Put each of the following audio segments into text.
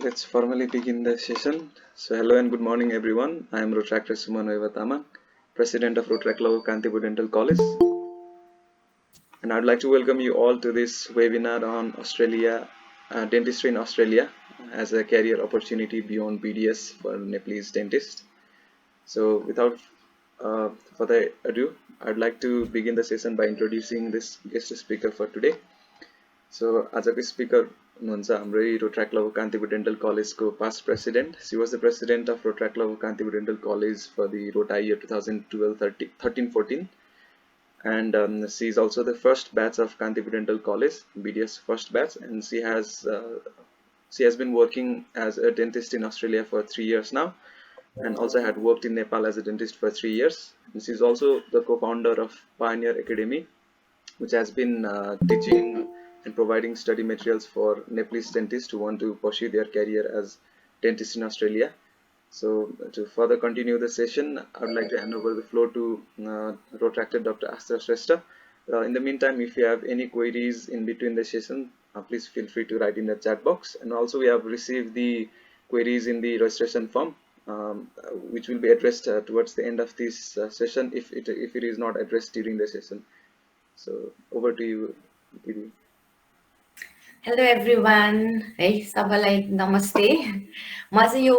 Let's formally begin the session. So hello and good morning everyone. I am Rotractor Suman Tamang, President of Rotraclaw Kantipur Dental College. And I'd like to welcome you all to this webinar on dentistry in Australia as a career opportunity beyond BDS for Nepalese dentists. So without further ado, I'd like to begin the session by introducing this guest speaker for today. So आजको speaker हुनुहुन्छ हाम्रै रोट्राक्लाव Kantipur dental कलेजको past president. She was the president of Rotraclaw Kantipur Dental College for the Rota year 2012-13-14, and she is also the first batch of Kantipur Dental College, BDS first batch, and she has been working as a dentist in Australia for 3 years now, and also had worked in Nepal as a dentist for 3 years. And she is also the co-founder of Pioneer Academy, which has been teaching and providing study materials for Nepalese dentists who want to pursue their career as dentists in Australia. So to further continue the session, I would like to hand over the floor to Rotractor Dr. Astha Shrestha. In the meantime, if you have any queries in between the session, please feel free to write in the chat box. And also we have received the queries in the registration form, which will be addressed towards the end of this session if it is not addressed during the session. So over to you, Didi. Hello everyone. Hey, सबैलाई नमस्ते. म चाहिँ यो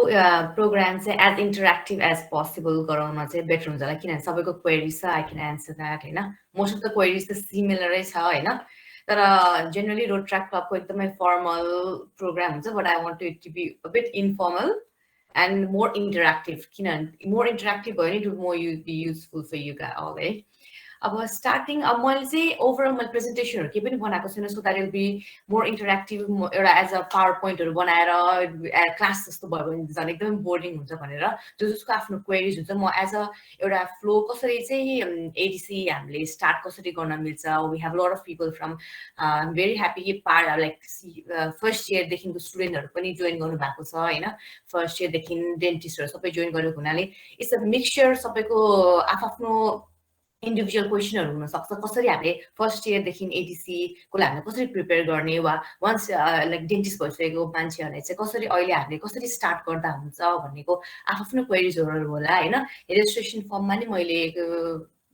programme चाहिँ as interactive as possible गराउन चाहिँ better हुन्छ होला किनभने सबैको क्वेरीज छ. I can answer that हैन. Most of the queries त सिमिलरै छ हैन. तर generally road track club को एकदमै formal program हुन्छ, but I want it to be a bit informal and more interactive. किनभने more interactive भयो नि, it would more be useful for you guys all, है. अब स्टार्टिङ अब मैले चाहिँ ओभरअल मैले प्रेजेन्टेसनहरू केही पनि बनाएको छैन, so that will be more interactive. एउटा एज अ पावर पोइन्टहरू बनाएर क्लास जस्तो भयो भने झन् एकदमै बोरिङ हुन्छ भनेर जसको आफ्नो क्वेरिज हुन्छ, म एज अ एउटा फ्लो कसरी चाहिँ एडिसी हामीले स्टार्ट कसरी गर्न मिल्छ. We have lot of people from very happy कि लाइक फर्स्ट इयरदेखिको स्टुडेन्टहरू पनि जोइन गर्नुभएको छ होइन. फर्स्ट इयरदेखि डेन्टिस्टहरू सबै जोइन गरेको हुनाले इट्स अ मिक्सचर. सबैको आफ्नो इन्डिभिजुअल क्वेसनहरू हुनसक्छ. कसरी हामीले फर्स्ट इयरदेखि एडिसीको लागि हामीले कसरी प्रिपेयर गर्ने, वा वान्स लाइक डेन्टिस्ट भइसकेको मान्छेहरूलाई चाहिँ कसरी अहिले हामीले कसरी स्टार्ट गर्दा हुन्छ भन्नेको आफ्नो क्वेरिजहरू होला होइन. रेजिस्ट्रेसन फर्ममा नि मैले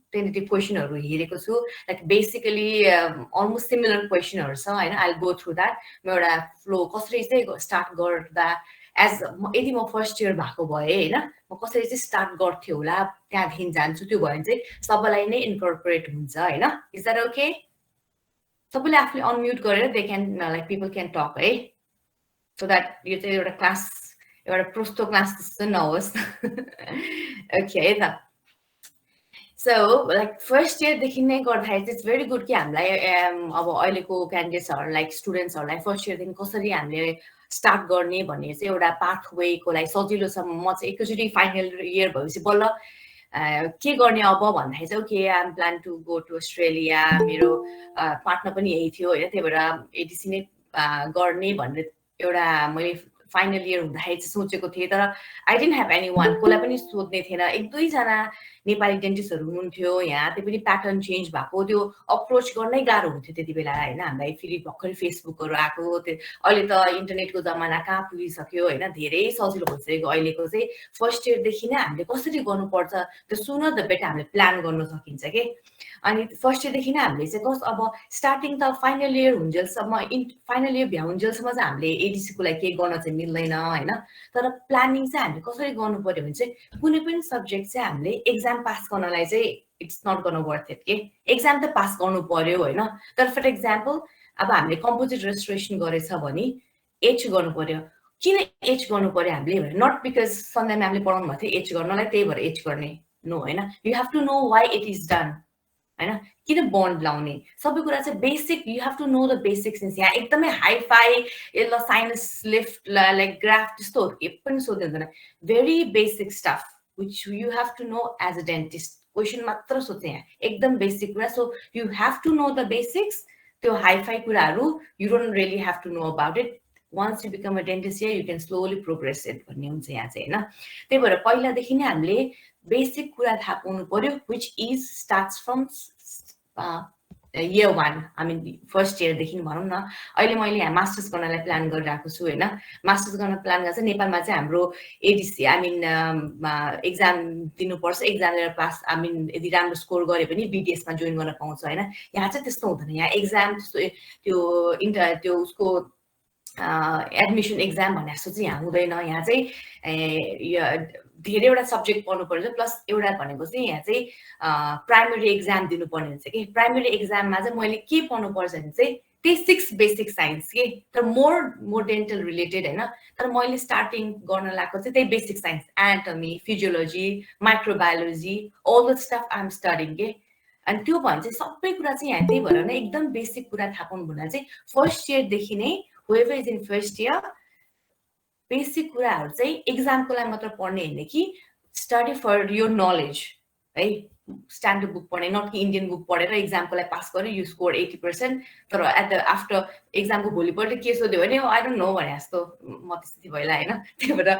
टेन्टेटिभ क्वेसनहरू हेरेको छु. लाइक बेसिकली अलमोस्ट सिमिलर क्वेसनहरू छ होइन. I will go through that. म एउटा फ्लो कसरी चाहिँ स्टार्ट गर्दा यदि म फर्स्ट इयर भएको भए होइन, म कसरी चाहिँ स्टार्ट गर्थ्यो होला त्यहाँदेखि जान्छु, त्यो भयो भने चाहिँ सबैलाई नै इन्कर्पोरेट हुन्छ होइन. Is that okay? सबैले आफूले अनम्युट गरेर they can like people can talk है, सो द्याट यो चाहिँ एउटा क्लास एउटा प्रोस्तो क्लास जस्तो नहोस्. ओके है त. सो लाइक फर्स्ट इयरदेखि नै गर्दाखेरि चाहिँ इट्स भेरी गुड कि हामीलाई अब अहिलेको क्यान्डिडेट्सहरू लाइक स्टुडेन्ट्सहरूलाई फर्स्ट इयरदेखि कसरी हामीले स्टार्ट गर्ने भन्ने चाहिँ एउटा पाथवेको लागि सजिलो छ. म चाहिँ एकैचोटि फाइनल इयर भएपछि बल्ल के गर्ने अब भन्दाखेरि चाहिँ okay I am plan to go to Australia. मेरो पार्टनर पनि यही थियो होइन, त्यही भएर एडिसी नै गर्ने भनेर एउटा मैले फाइनल इयर हुँदाखेरि चाहिँ सोचेको थिएँ. तर I didn't have any one, कसलाई पनि सोध्ने थिएन. एक दुईजना नेपाली डेन्टिस्टहरू हुनुहुन्थ्यो यहाँ, त्यो पनि प्याटर्न चेन्ज भएको, त्यो अप्रोच गर्नै गाह्रो हुन्थ्यो त्यति बेला होइन. हामीलाई फेरि भर्खरै फेसबुकहरू आएको, त्यो अहिले त इन्टरनेटको जमाना कहाँ पुगिसक्यो होइन, धेरै सजिलो भइसक्यो. अहिलेको चाहिँ फर्स्ट इयरदेखि नै हामीले कसरी गर्नुपर्छ त्यो सुनर द बेटर हामीले प्लान गर्न सकिन्छ कि. अनि फर्स्ट इयरदेखि नै हामीले चाहिँ अब स्टार्टिङ त फाइनल इयर हुन्जेलसम्म फाइनल इयर भ्याउन्जेलसम्म चाहिँ हामीले एडिसीको लागि केही गर्न चाहिँ मिल्दैन होइन. तर प्लानिङ चाहिँ हामीले कसरी गर्नु पर्यो भने चाहिँ कुनै पनि सब्जेक्ट चाहिँ हामीले एक्जाम पास गर्नलाई चाहिँ इट्स नट गर्न वर्थ इट के. एक्जाम त पास गर्नु पर्यो होइन. तर फर एक्जाम्पल अब हामीले कम्पोजिट रेजिस्ट्रेसन गरेछ भने एच गर्नु पर्यो. किन एच गर्नु पर्यो हामीले भने नट बिकज सन्ध्या म्यामले पढाउनु भएको थियो एच गर्नलाई त्यही भएर एच गर्ने, नो होइन. You have to know why it is done होइन. किन बन्ड लाउने सबै कुरा चाहिँ basic you have to know the basics. यहाँ एकदमै हाइफाई ल साइनस लिफ्ट लाइक ग्राफ त्यस्तोहरू के पनि सोध्नु हुँदैन. Very basic stuff which you have to know as a dentist. Question मात्र सोध्छ यहाँ, एकदम बेसिक कुरा. So you have to know the basics. त्यो हाइफाई कुराहरू you don't really have to know about it. once you become a dentist here, you can slowly progress it भन्ने हुन्छ यहाँ चाहिँ होइन. त्यही भएर पहिलादेखि नै हामीले बेसिक कुरा थाहा पाउनु पर्यो, which is starts from year 1 I mean first इयरदेखि भनौँ न अहिले मैले यहाँ मास्टर्स गर्नलाई प्लान गरिरहेको छु होइन मास्टर्स गर्न प्लान गर्छ नेपालमा चाहिँ हाम्रो एडिसी आई मिन एक्जाम दिनुपर्छ एक्जाम दिएर पास आई मिन यदि राम्रो स्कोर गऱ्यो भने बिडिएसमा जोइन गर्न पाउँछ होइन यहाँ चाहिँ त्यस्तो हुँदैन यहाँ एक्जाम त्यो उसको एडमिसन एक्जाम भने जस्तो चाहिँ यहाँ हुँदैन यहाँ चाहिँ धेरैवटा सब्जेक्ट पढ्नु पर्छ प्लस एउटा भनेको चाहिँ यहाँ चाहिँ प्राइमेरी एक्जाम दिनुपर्ने हुन्छ कि प्राइमेरी एक्जाममा चाहिँ मैले के पढ्नु पर्छ भने चाहिँ त्यही 6 बेसिक साइन्स के तर मोर डेन्टल रिलेटेड होइन तर मैले स्टार्टिङ गर्न लागेको चाहिँ त्यही basic science anatomy physiology microbiology all the stuff I am studying के अनि त्यो भने चाहिँ सबै कुरा चाहिँ यहाँ त्यही भएर नै एकदम बेसिक कुरा थाहा पाउनु भन्दा चाहिँ फर्स्ट इयरदेखि नै whoever is in first year basic कुराहरू चाहिँ एक्जामको लागि मात्र पढ्ने होइन कि स्टडी फर योर नलेज है स्ट्यान्डर्ड बुक पढ्ने नट कि इन्डियन बुक पढेर एक्जामको लागि पास गर्यो यु स्कोर 80% तर एट द आफ्टर एक्जामको भोलिपल्ट के सोध्यो भने आई डोन्ट नो भने जस्तो म त्यस्तै भइला होइन त्यही भएर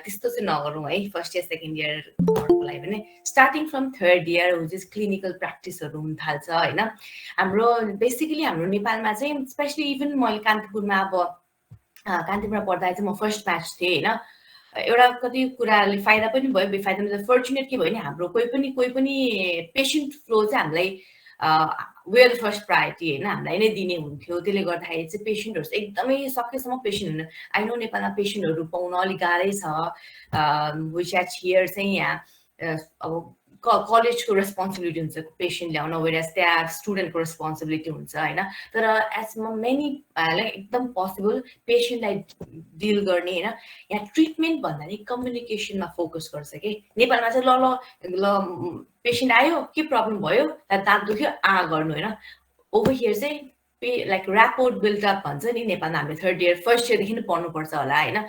त्यस्तो चाहिँ नगरौँ है फर्स्ट इयर सेकेन्ड इयरहरूको लागि भने starting from third year whose is clinical प्र्याक्टिसहरू हुन थाल्छ होइन हाम्रो बेसिकली हाम्रो नेपालमा चाहिँ स्पेसली इभन मैले कान्तिपुरमा अब कान्तिपुरमा पढ्दा चाहिँ म फर्स्ट ब्याच थिएँ होइन एउटा कति कुराले फाइदा पनि भयो बेफाइदा पनि फर्चुनेट के भयो भने हाम्रो कोही पनि पेसेन्ट फ्लो चाहिँ हामीलाई we are the first priority होइन हामीलाई नै दिने हुन्थ्यो त्यसले गर्दाखेरि चाहिँ पेसेन्टहरू चाहिँ एकदमै सकेसम्म पेसेन्ट हुनु आई नो नेपालमा पेसेन्टहरू पाउन अलिक गाह्रै छ विच एच हियर चाहिँ यहाँ अब कलेजको रेस्पोन्सिबिलिटी हुन्छ पेसेन्ट ल्याउन वेयरएज त्यहाँ स्टुडेन्टको रेस्पोन्सिबिलिटी हुन्छ होइन तर एज मेनी लाइक एकदम पोसिबल पेसेन्टलाई डिल गर्ने होइन यहाँ ट्रिटमेन्ट भन्दा नि कम्युनिकेसनमा फोकस गर्छ कि नेपालमा चाहिँ ल पेसेन्ट आयो के प्रब्लम भयो दाँत दुख्यो गर्नु होइन ओभर हियर चाहिँ लाइक ऱ्यापोर्ट बिल्डअप भन्छ नि नेपालमा हामीले थर्ड इयर फर्स्ट इयरदेखि नै पढ्नुपर्छ होला होइन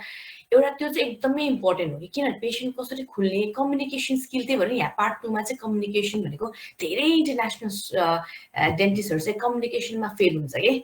एउटा त्यो चाहिँ एकदमै इम्पोर्टेन्ट हो कि किनभने पेसेन्ट कसरी खुल्ने कम्युनिकेसन स्किल त्यही भएर यहाँ पार्ट 2 मा चाहिँ कम्युनिकेसन भनेको धेरै इन्टरनेसनल डेन्टिस्टहरू चाहिँ कम्युनिकेसनमा फेल हुन्छ कि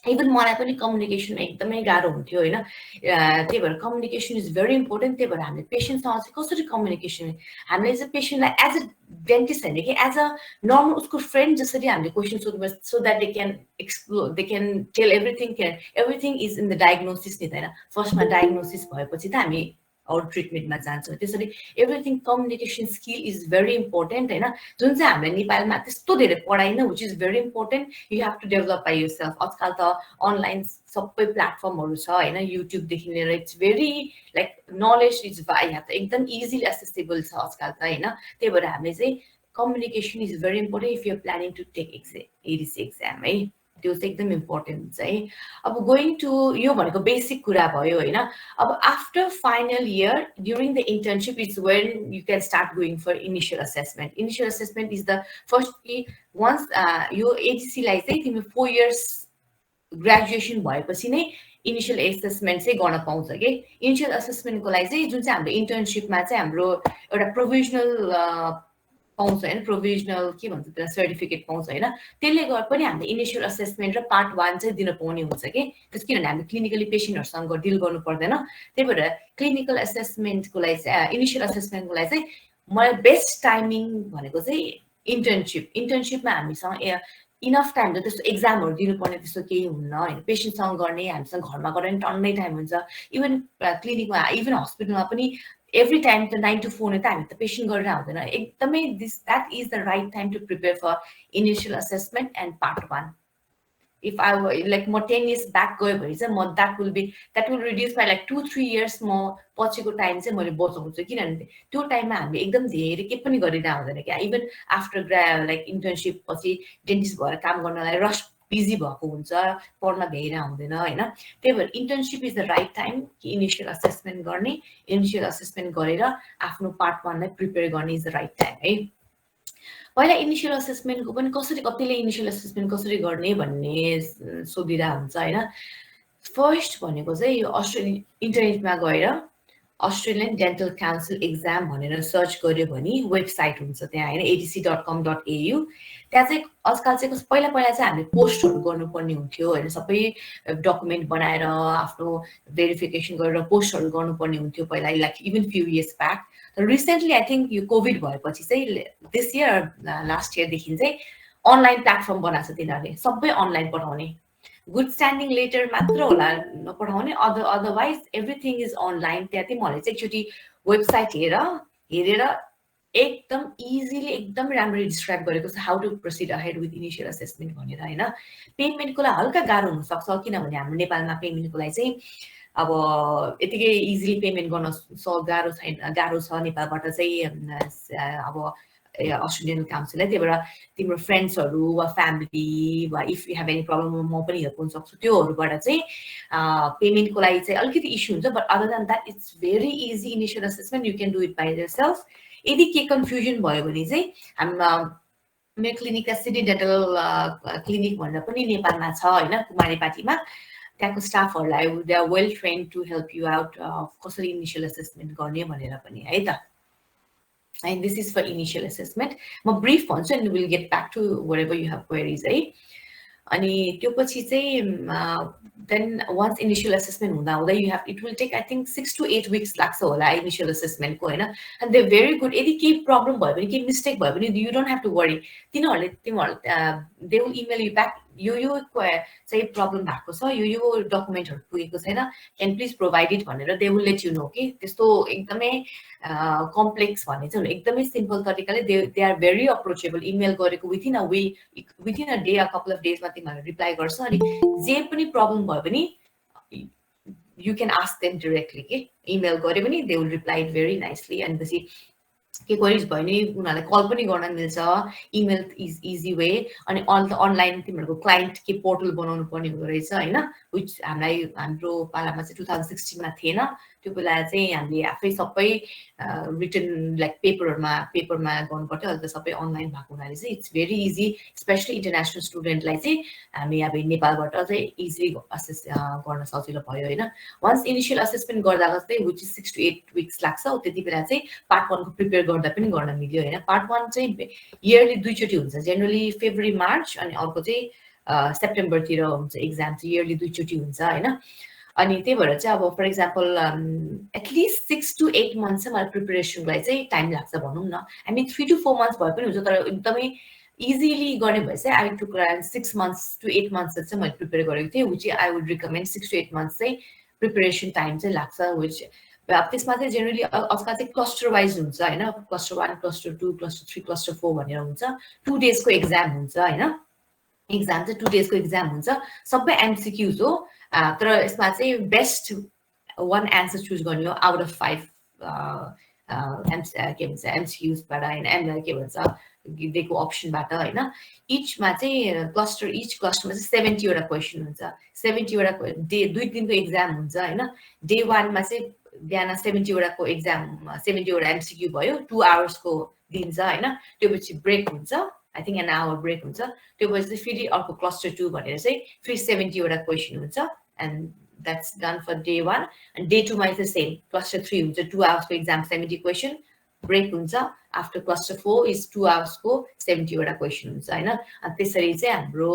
इभन मलाई पनि कम्युनिकेसन एकदमै गाह्रो हुन्थ्यो होइन त्यही भएर कम्युनिकेसन इज भेरी इम्पोर्टेन्ट त्यही भएर हामीले पेसेन्टसँग चाहिँ कसरी कम्युनिकेसन हामीले चाहिँ पेसेन्टलाई एज अ डेन्टिस्ट होइन कि एज अ नर्मल उसको फ्रेन्ड जसरी हामीले क्वेसन सोध्नुपर्छ so that they can explore they can tail everything is in the diagnosis नि त होइन फर्स्टमा डायग्नोसिस भएपछि त हामी अरू ट्रिटमेन्टमा जान्छौँ त्यसरी everything communication skill is very important होइन जुन चाहिँ हामीले नेपालमा त्यस्तो धेरै पढाइन which is very important you have to develop by yourself आजकल त अनलाइन सबै प्लेटफर्महरू छ होइन युट्युबदेखि लिएर it's very like knowledge is यहाँ त एकदम इजिली एसेसेबल छ आजकल त होइन त्यही भएर हामीले चाहिँ communication is very important if you planning to take ADC exam है त्यो चाहिँ एकदम इम्पोर्टेन्ट हुन्छ है अब गोइङ टु यो भनेको बेसिक कुरा भयो होइन अब after final year during the internship is when you can start going for initial assessment is the first कि वन्स यो एडिसीलाई चाहिँ तिमी 4 इयर्स ग्रेजुएसन भएपछि नै इनिसियल एसेसमेन्ट चाहिँ गर्न पाउँछ कि इनिसियल असेसमेन्टको लागि चाहिँ जुन चाहिँ हाम्रो इन्टर्नसिपमा चाहिँ हाम्रो एउटा प्रोभिजनल पाउँछ होइन प्रोभिजनल के भन्छ त्यसलाई सर्टिफिकेट पाउँछ होइन त्यसले गर्दा पनि हामीले इनिसियल असेसमेन्ट र पार्ट 1 चाहिँ दिन पाउने हुन्छ कि त्यस किनभने हामीले क्लिनिकली पेसेन्टहरूसँग डिल गर्नु पर्दैन त्यही भएर क्लिनिकल असेसमेन्टको लागि चाहिँ इनिसियल असेसमेन्टको लागि चाहिँ मलाई बेस्ट टाइमिङ भनेको चाहिँ इन्टर्नसिपमा हामीसँग इनफ टाइम त त्यस्तो एक्जामहरू दिनुपर्ने त्यस्तो केही हुन्न होइन पेसेन्टसँग गर्ने हामीसँग घरमा गरेर टन्नै टाइम हुन्छ इभन क्लिनिकमा इभन हस्पिटलमा पनि every time the 9 to 4 time the patient गरेर आउँदैन एकदमै that is the right time to prepare for initial assessment and part 1 if I were like more 10 years back गयो भने चाहिँ that will reduce by like 2-3 years more पछिको time चाहिँ मैले बचाउँछु किनभने त्यो टाइममा हामीले एकदम धेरै के पनि गरिरह हुँदैन क्या इभन आफ्टर लाइक इन्टर्नसिप पछि डेन्टिस्ट भएर काम गर्नलाई रस बिजी भएको हुन्छ पढ्न भ्याइरा हुँदैन होइन त्यही भएर internship is the right time कि इनिसियल असेसमेन्ट गर्ने इनिसियल असेसमेन्ट गरेर आफ्नो पार्ट 1 लाई प्रिपेयर गर्ने इज द राइट टाइम है पहिला इनिसियल असेसमेन्टको पनि कतिले इनिसियल असेसमेन्ट कसरी गर्ने भन्ने सोधिरा हुन्छ होइन फर्स्ट भनेको चाहिँ यो अस्ट्रेलियन इन्टरनेटमा गएर अस्ट्रेलियन डेन्टल काउन्सिल एक्जाम भनेर सर्च गर्यो भने वेबसाइट हुन्छ त्यहाँ होइन adc.com.au त्यहाँ चाहिँ आजकल चाहिँ पहिला चाहिँ हामीले पोस्टहरू गर्नुपर्ने हुन्थ्यो होइन सबै डकुमेन्ट बनाएर आफ्नो भेरिफिकेसन गरेर पोस्टहरू गर्नुपर्ने हुन्थ्यो पहिला like even few years back तर रिसेन्टली आई थिङ्क यो कोभिड भएपछि चाहिँ दिस इयर लास्ट इयरदेखि चाहिँ अनलाइन प्लेटफर्म बनाएको छ तिनीहरूले, सबै अनलाइन पठाउने, गुड स्ट्यान्डिङ लेटर मात्र होला नपठाउने, अदरवाइज एभ्रिथिङ इज अनलाइन। त्यहाँ चाहिँ मैले चाहिँ एकचोटि वेबसाइट हेरेर एकदम इजिली एकदम राम्ररी डिस्क्राइब गरेको छ how to proceed ahead with initial assessment भनेर होइन। पेमेन्टको लागि हल्का गाह्रो हुनसक्छ, किनभने हाम्रो नेपालमा पेमेन्टको लागि चाहिँ अब यतिकै इजिली पेमेन्ट गर्न गाह्रो छैन, गाह्रो छ नेपालबाट चाहिँ अब अस्ट्रेलियन काउन्सिललाई। त्यही भएर तिम्रो फ्रेन्ड्सहरू वा फ्यामिली वा if you have any problem म पनि हेल्प हुन सक्छु, त्योहरूबाट चाहिँ पेमेन्टको लागि चाहिँ अलिकति इस्यु हुन्छ। But other than that it's very easy initial assessment, you can do it by yourself. यदि के कन्फ्युजन भयो भने चाहिँ हाम्रो मेरो क्लिनिक सिटी डेन्टल क्लिनिक भनेर पनि नेपालमा छ होइन, कुमारीपाटीमा। त्यहाँको स्टाफहरूलाई they are well trained to help you out कसरी इनिसियल असेसमेन्ट गर्ने भनेर पनि है त। And this is for initial assessment. म ब्रिफ भन्छु and we'll get back to wherever you have queries है। अनि त्यो पछि चाहिँ then once initial assessment हुँदा हुँदा you have, it will take I think 6 to 8 weeks लाग्छ होला initial assessment को होइन। and they're very good। यदि केही प्रब्लम भयो भने, केही मिस्टेक भयो भने you don't have to worry, तिनीहरूले they will email you back, यो चाहिँ प्रब्लम भएको छ, यो डकुमेन्टहरू पुगेको छैन, क्यान प्लिज प्रोभाइड इट भनेर they will let you know कि। त्यस्तो एकदमै कम्प्लेक्स भन्ने चाहिँ एकदमै सिम्पल तरिकाले they are very approachable. Email गरेको within a day, a couple of डेजमा तिमीहरूले रिप्लाई गर्छ। अनि जे पनि प्रब्लम भयो भने you can ask them directly कि, इमेल गरे पनि they will reply it very nicely. अनि पछि के क्वेरिज भयो भने उनीहरूलाई कल पनि गर्न मिल्छ, इमेल इज इजी वे। अनि अनलाइन तिमीहरूको क्लाइन्ट के पोर्टल बनाउनु पर्ने हुँदो रहेछ होइन, विच हाम्रो पालामा चाहिँ 2016मा थिएन। त्यो बेला चाहिँ हामीले आफै सबै रिटन लाइक पेपरमा गर्नु पर्थ्यो। अहिले त सबै अनलाइन भएको हुनाले चाहिँ it's very easy, especially international स्टुडेन्टलाई चाहिँ हामी अब नेपालबाट चाहिँ इजिली असेस गर्न सजिलो भयो होइन। वान्स इनिसियल असेसमेन्ट गर्दा चाहिँ विच इज 6 to 8 weeks लाग्छ, त्यति बेला चाहिँ पार्ट 1 को प्रिपेयर गर्दा पनि गर्न मिल्यो होइन। पार्ट 1 चाहिँ इयरली 2 चोटि हुन्छ, जेनरली फेब्रुअरी मार्च, अनि अर्को चाहिँ सेप्टेम्बरतिर हुन्छ एक्जाम चाहिँ, इयरली 2 चोटि हुन्छ होइन। अनि त्यही भएर चाहिँ अब for example at least 6 to 8 months चाहिँ मलाई प्रिपेरेसनलाई चाहिँ टाइम लाग्छ भनौँ न। हामी 3 to 4 months भए पनि हुन्छ, तर एकदमै इजिली गर्ने भए चाहिँ I took around 6 months to 8 months चाहिँ मैले प्रिपेयर गरेको थिएँ, which I would recommend 6 to 8 months चाहिँ प्रिपेरेसन टाइम चाहिँ लाग्छ। विच त्यसमा चाहिँ जेनरली अझका चाहिँ क्लस्टर वाइज हुन्छ होइन, क्लस्टर 1, क्लस्टर 2, क्लस्टर 3, क्लस्टर 4 भनेर हुन्छ। 2 days को एक्जाम हुन्छ होइन, एक्जाम चाहिँ 2 days को एक्जाम हुन्छ, सबै एमसिक्युज हो। तर यसमा चाहिँ बेस्ट 1 एन्सर चुज गर्ने हो आउट अफ 5 के भन्छ एमसिक्युजबाट होइन, के भन्छ दिएको अप्सनबाट होइन। इचमा चाहिँ इच क्लस्टरमा चाहिँ 70 वटा क्वेसन हुन्छ, 70 वटा 2 दिनको एक्जाम हुन्छ होइन। डे 1 मा चाहिँ बिहान 70 वटाको एक्जाम, 70 वटा एमसिक्यू भयो, 2 hours को दिन्छ होइन। त्यो पछि ब्रेक हुन्छ, I think an hour break हुन्छ। त्यो पछि चाहिँ फेरि अर्को क्लस्टर 2 भनेर चाहिँ फेरि 70 वटा क्वेसन हुन्छ, and that's done for day 1. and day 2 मा चाहिँ सेम, क्लस्टर 3 हुन्छ, 2 hours को एक्जाम 70 क्वेसन, ब्रेक हुन्छ। आफ्टर क्लस्टर 4 इज 2 hours को 70 वटा क्वेसन हुन्छ होइन। अनि त्यसरी चाहिँ हाम्रो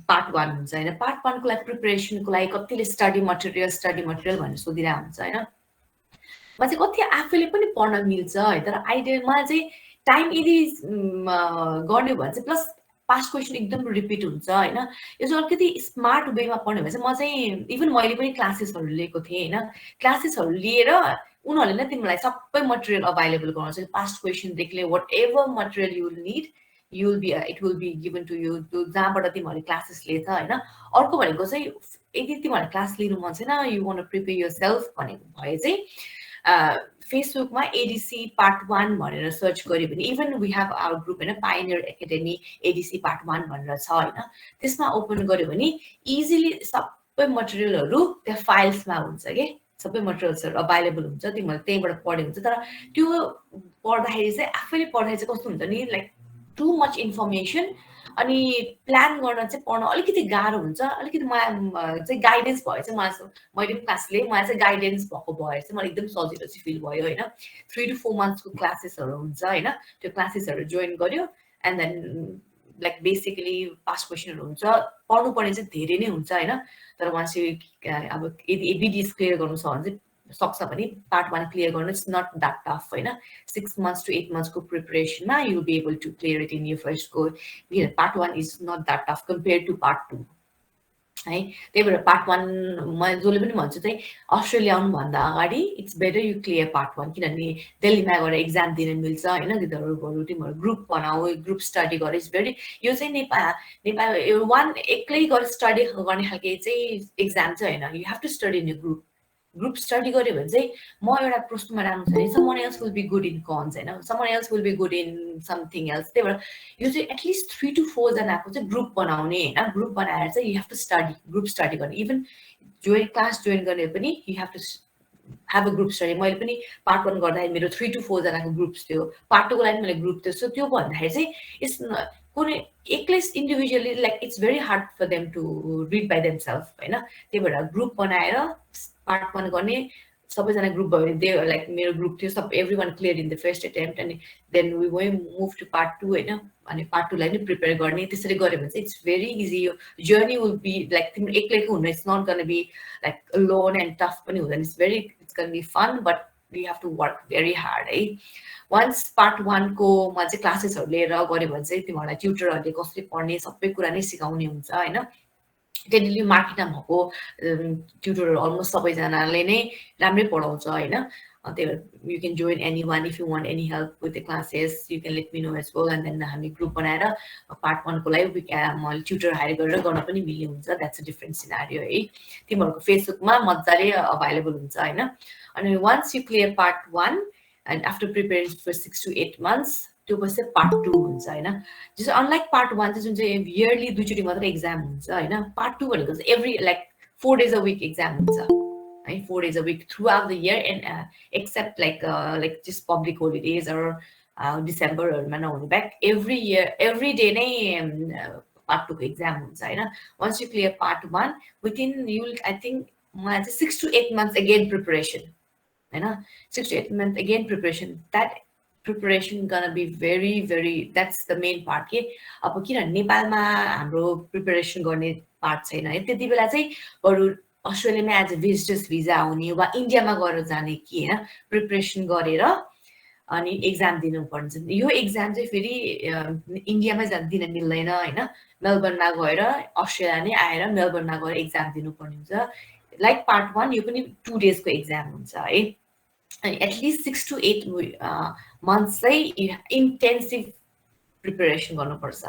पार्ट 1 हुन्छ होइन। पार्ट 1 को लागि प्रिपेरेसनको लागि कतिले स्टडी मटेरियल भनेर सोधिरहेको हुन्छ होइन। म चाहिँ कति आफैले पनि पढ्न मिल्छ है, तर आइडियामा चाहिँ टाइम यदि गर्ने भने चाहिँ प्लस पास्ट क्वेसन एकदम रिपिट हुन्छ होइन। यो चाहिँ अलिकति स्मार्ट वेमा पढ्ने भने चाहिँ म चाहिँ इभन मैले पनि क्लासेसहरू लिएको थिएँ होइन। क्लासेसहरू लिएर उनीहरूले नै तिमीलाई सबै मटेरियल अभाइलेबल गराउँछ, पास्ट क्वेसनदेखि लिएर whatever material you will need it will be given to you, जहाँबाट तिमीहरूले क्लासेस लिएछ होइन। अर्को भनेको चाहिँ यदि तिमीहरूले क्लास लिनु मन छैन, you want to prepare yourself भनेको भए चाहिँ फेसबुकमा एडिसी पार्ट 1 भनेर सर्च गर्यो भने, even we have our group होइन, पाइनियर एकाडेमी एडिसी पार्ट 1 भनेर छ होइन। त्यसमा ओपन गर्यो भने इजिली सबै मटेरियलहरू त्यहाँ फाइल्समा हुन्छ कि, सबै मटेरियल्सहरू अभाइलेबल हुन्छ, तिमीहरूले त्यहीँबाट पढ्यो हुन्छ। तर त्यो पढ्दाखेरि चाहिँ आफैले पढ्दाखेरि चाहिँ कस्तो हुन्छ नि, लाइक टु मच इन्फर्मेसन, अनि प्लान गर्न चाहिँ पढ्न अलिकति गाह्रो हुन्छ। अलिकति मलाई चाहिँ गाइडेन्स भयो चाहिँ मैले क्लास लिएँ, मलाई चाहिँ गाइडेन्स भएको भएर चाहिँ मलाई एकदम सजिलो चाहिँ फिल भयो होइन। 3 to 4 months को क्लासेसहरू हुन्छ होइन, त्यो क्लासेसहरू जोइन गर्यो, and then like basically past क्वेसनहरू हुन्छ, पढ्नुपर्ने चाहिँ धेरै नै हुन्छ होइन। तर वान्स अब यदि BDS क्लियर गर्नु छ भने चाहिँ सक्छ भने पार्ट 1 क्लियर गर्नु इट्स नट द्याट टफ होइन 6 months to 8 months को प्रिपरेसनमा you will be able to clear it in your first को part 1 is not that tough compare to part 2 है त्यही भएर पार्ट 1 म जसले पनि भन्छु चाहिँ अस्ट्रेलिया आउनुभन्दा अगाडि it's better you clear part 1 किनभने दिल्लीमा गएर एक्जाम दिन मिल्छ होइन तिमीहरू ग्रुप बनाऊ ग्रुप स्टडी गर इट्स भेरी यो चाहिँ नेपाल वान एक्लै गरेर स्टडी गर्ने खालके चाहिँ एक्जाम चाहिँ होइन you have to study in your group study गऱ्यो भने चाहिँ म एउटा प्रश्नमा राम्रो छ भने someone else will be good in कन्स होइन someone else will be good in something else त्यही भएर यो चाहिँ एटलिस्ट 3 to 4 जनाको चाहिँ ग्रुप बनाउने होइन ग्रुप बनाएर चाहिँ you have to study group study गर्ने इभन क्लास जोइन गर्ने पनि you have to have a group study मैले पनि पार्ट 1 गर्दाखेरि मेरो 3 to 4 जनाको ग्रुप्स थियो पार्ट 2 को लागि मैले ग्रुप थियो सो त्यो भन्दाखेरि चाहिँ इट्स कुनै एक्लै individually like it's very hard for them to read by themselves होइन त्यही भएर ग्रुप बनाएर पार्ट 1 गर्ने सबैजना ग्रुप भयो भने त्यो लाइक मेरो ग्रुप थियो सब every one clear in the first attempt अनि then we we move to part 2 होइन अनि पार्ट 2 लाई पनि प्रिपेयर गर्ने त्यसरी गऱ्यो भने चाहिँ इट्स भेरी इजी यो जर्नी विल बी लाइक तिम्रो एक्लैको हुनु it's not gonna be like lone and tough पनि हुँदैन it's gonna be fun but we have to work very hard है वन्स पार्ट 1 को मा चाहिँ क्लासेसहरू लिएर गऱ्यो भने चाहिँ तिमीहरूलाई ट्युटरहरूले कसले पढ्ने सबै कुरा नै सिकाउने हुन्छ होइन टेक्निकली मार्केटमा भएको ट्युटरहरू अलमोस्ट सबैजनाले नै राम्रै पढाउँछ होइन त्यही भएर you can join any one if you want any help with the classes you can let me know as well and then हामी ग्रुप बनाएर पार्ट 1 को लागि मैले ट्युटर हायर गरेर गर्न पनि मिल्ने हुन्छ द्याट्स अ डिफ्रेन्ट सिनारियो है तिमीहरूको फेसबुकमा मजाले अभाइलेबल हुन्छ होइन अनि once you clear part 1 and after preparing for 6 to 8 months त्यो पछि पार्ट 2 हुन्छ होइन जस्तो अनलाइक पार्ट 1 चाहिँ जुन चाहिँ इयरली दुईचोटि मात्रै एक्जाम हुन्छ होइन पार्ट 2 भनेको चाहिँ every like 4 days a week exam हुन्छ है 4 days a week throughout the year and except like just public holidays or डिसेम्बरहरूमा नहुने back every year every day नै पार्ट 2 को एक्जाम हुन्छ होइन once you clear part 1 within you I think मलाई चाहिँ 6 to 8 months अगेन प्रिपरेसन होइन 6 to 8 months again preparation that preparation gonna be very that's the main part के अब किन नेपालमा हाम्रो प्रिपरेसन गर्ने पार्ट छैन है त्यति बेला चाहिँ बरु अस्ट्रेलियामा एज अ भिजिटर्स भिजा आउने वा इन्डियामा गएर जाने कि होइन प्रिपरेसन गरेर अनि एक्जाम दिनुपर्छ यो एक्जाम चाहिँ फेरि इन्डियामै दिन मिल्दैन होइन मेलबर्नमा गएर अस्ट्रेलिया नै आएर मेलबर्नमा गएर एक्जाम दिनुपर्ने हुन्छ लाइक पार्ट 1 यो पनि 2 days को एक्जाम हुन्छ है अनि एटलिस्ट 6 to 8 months चाहिँ इन्टेन्सिभ प्रिपरेसन गर्नुपर्छ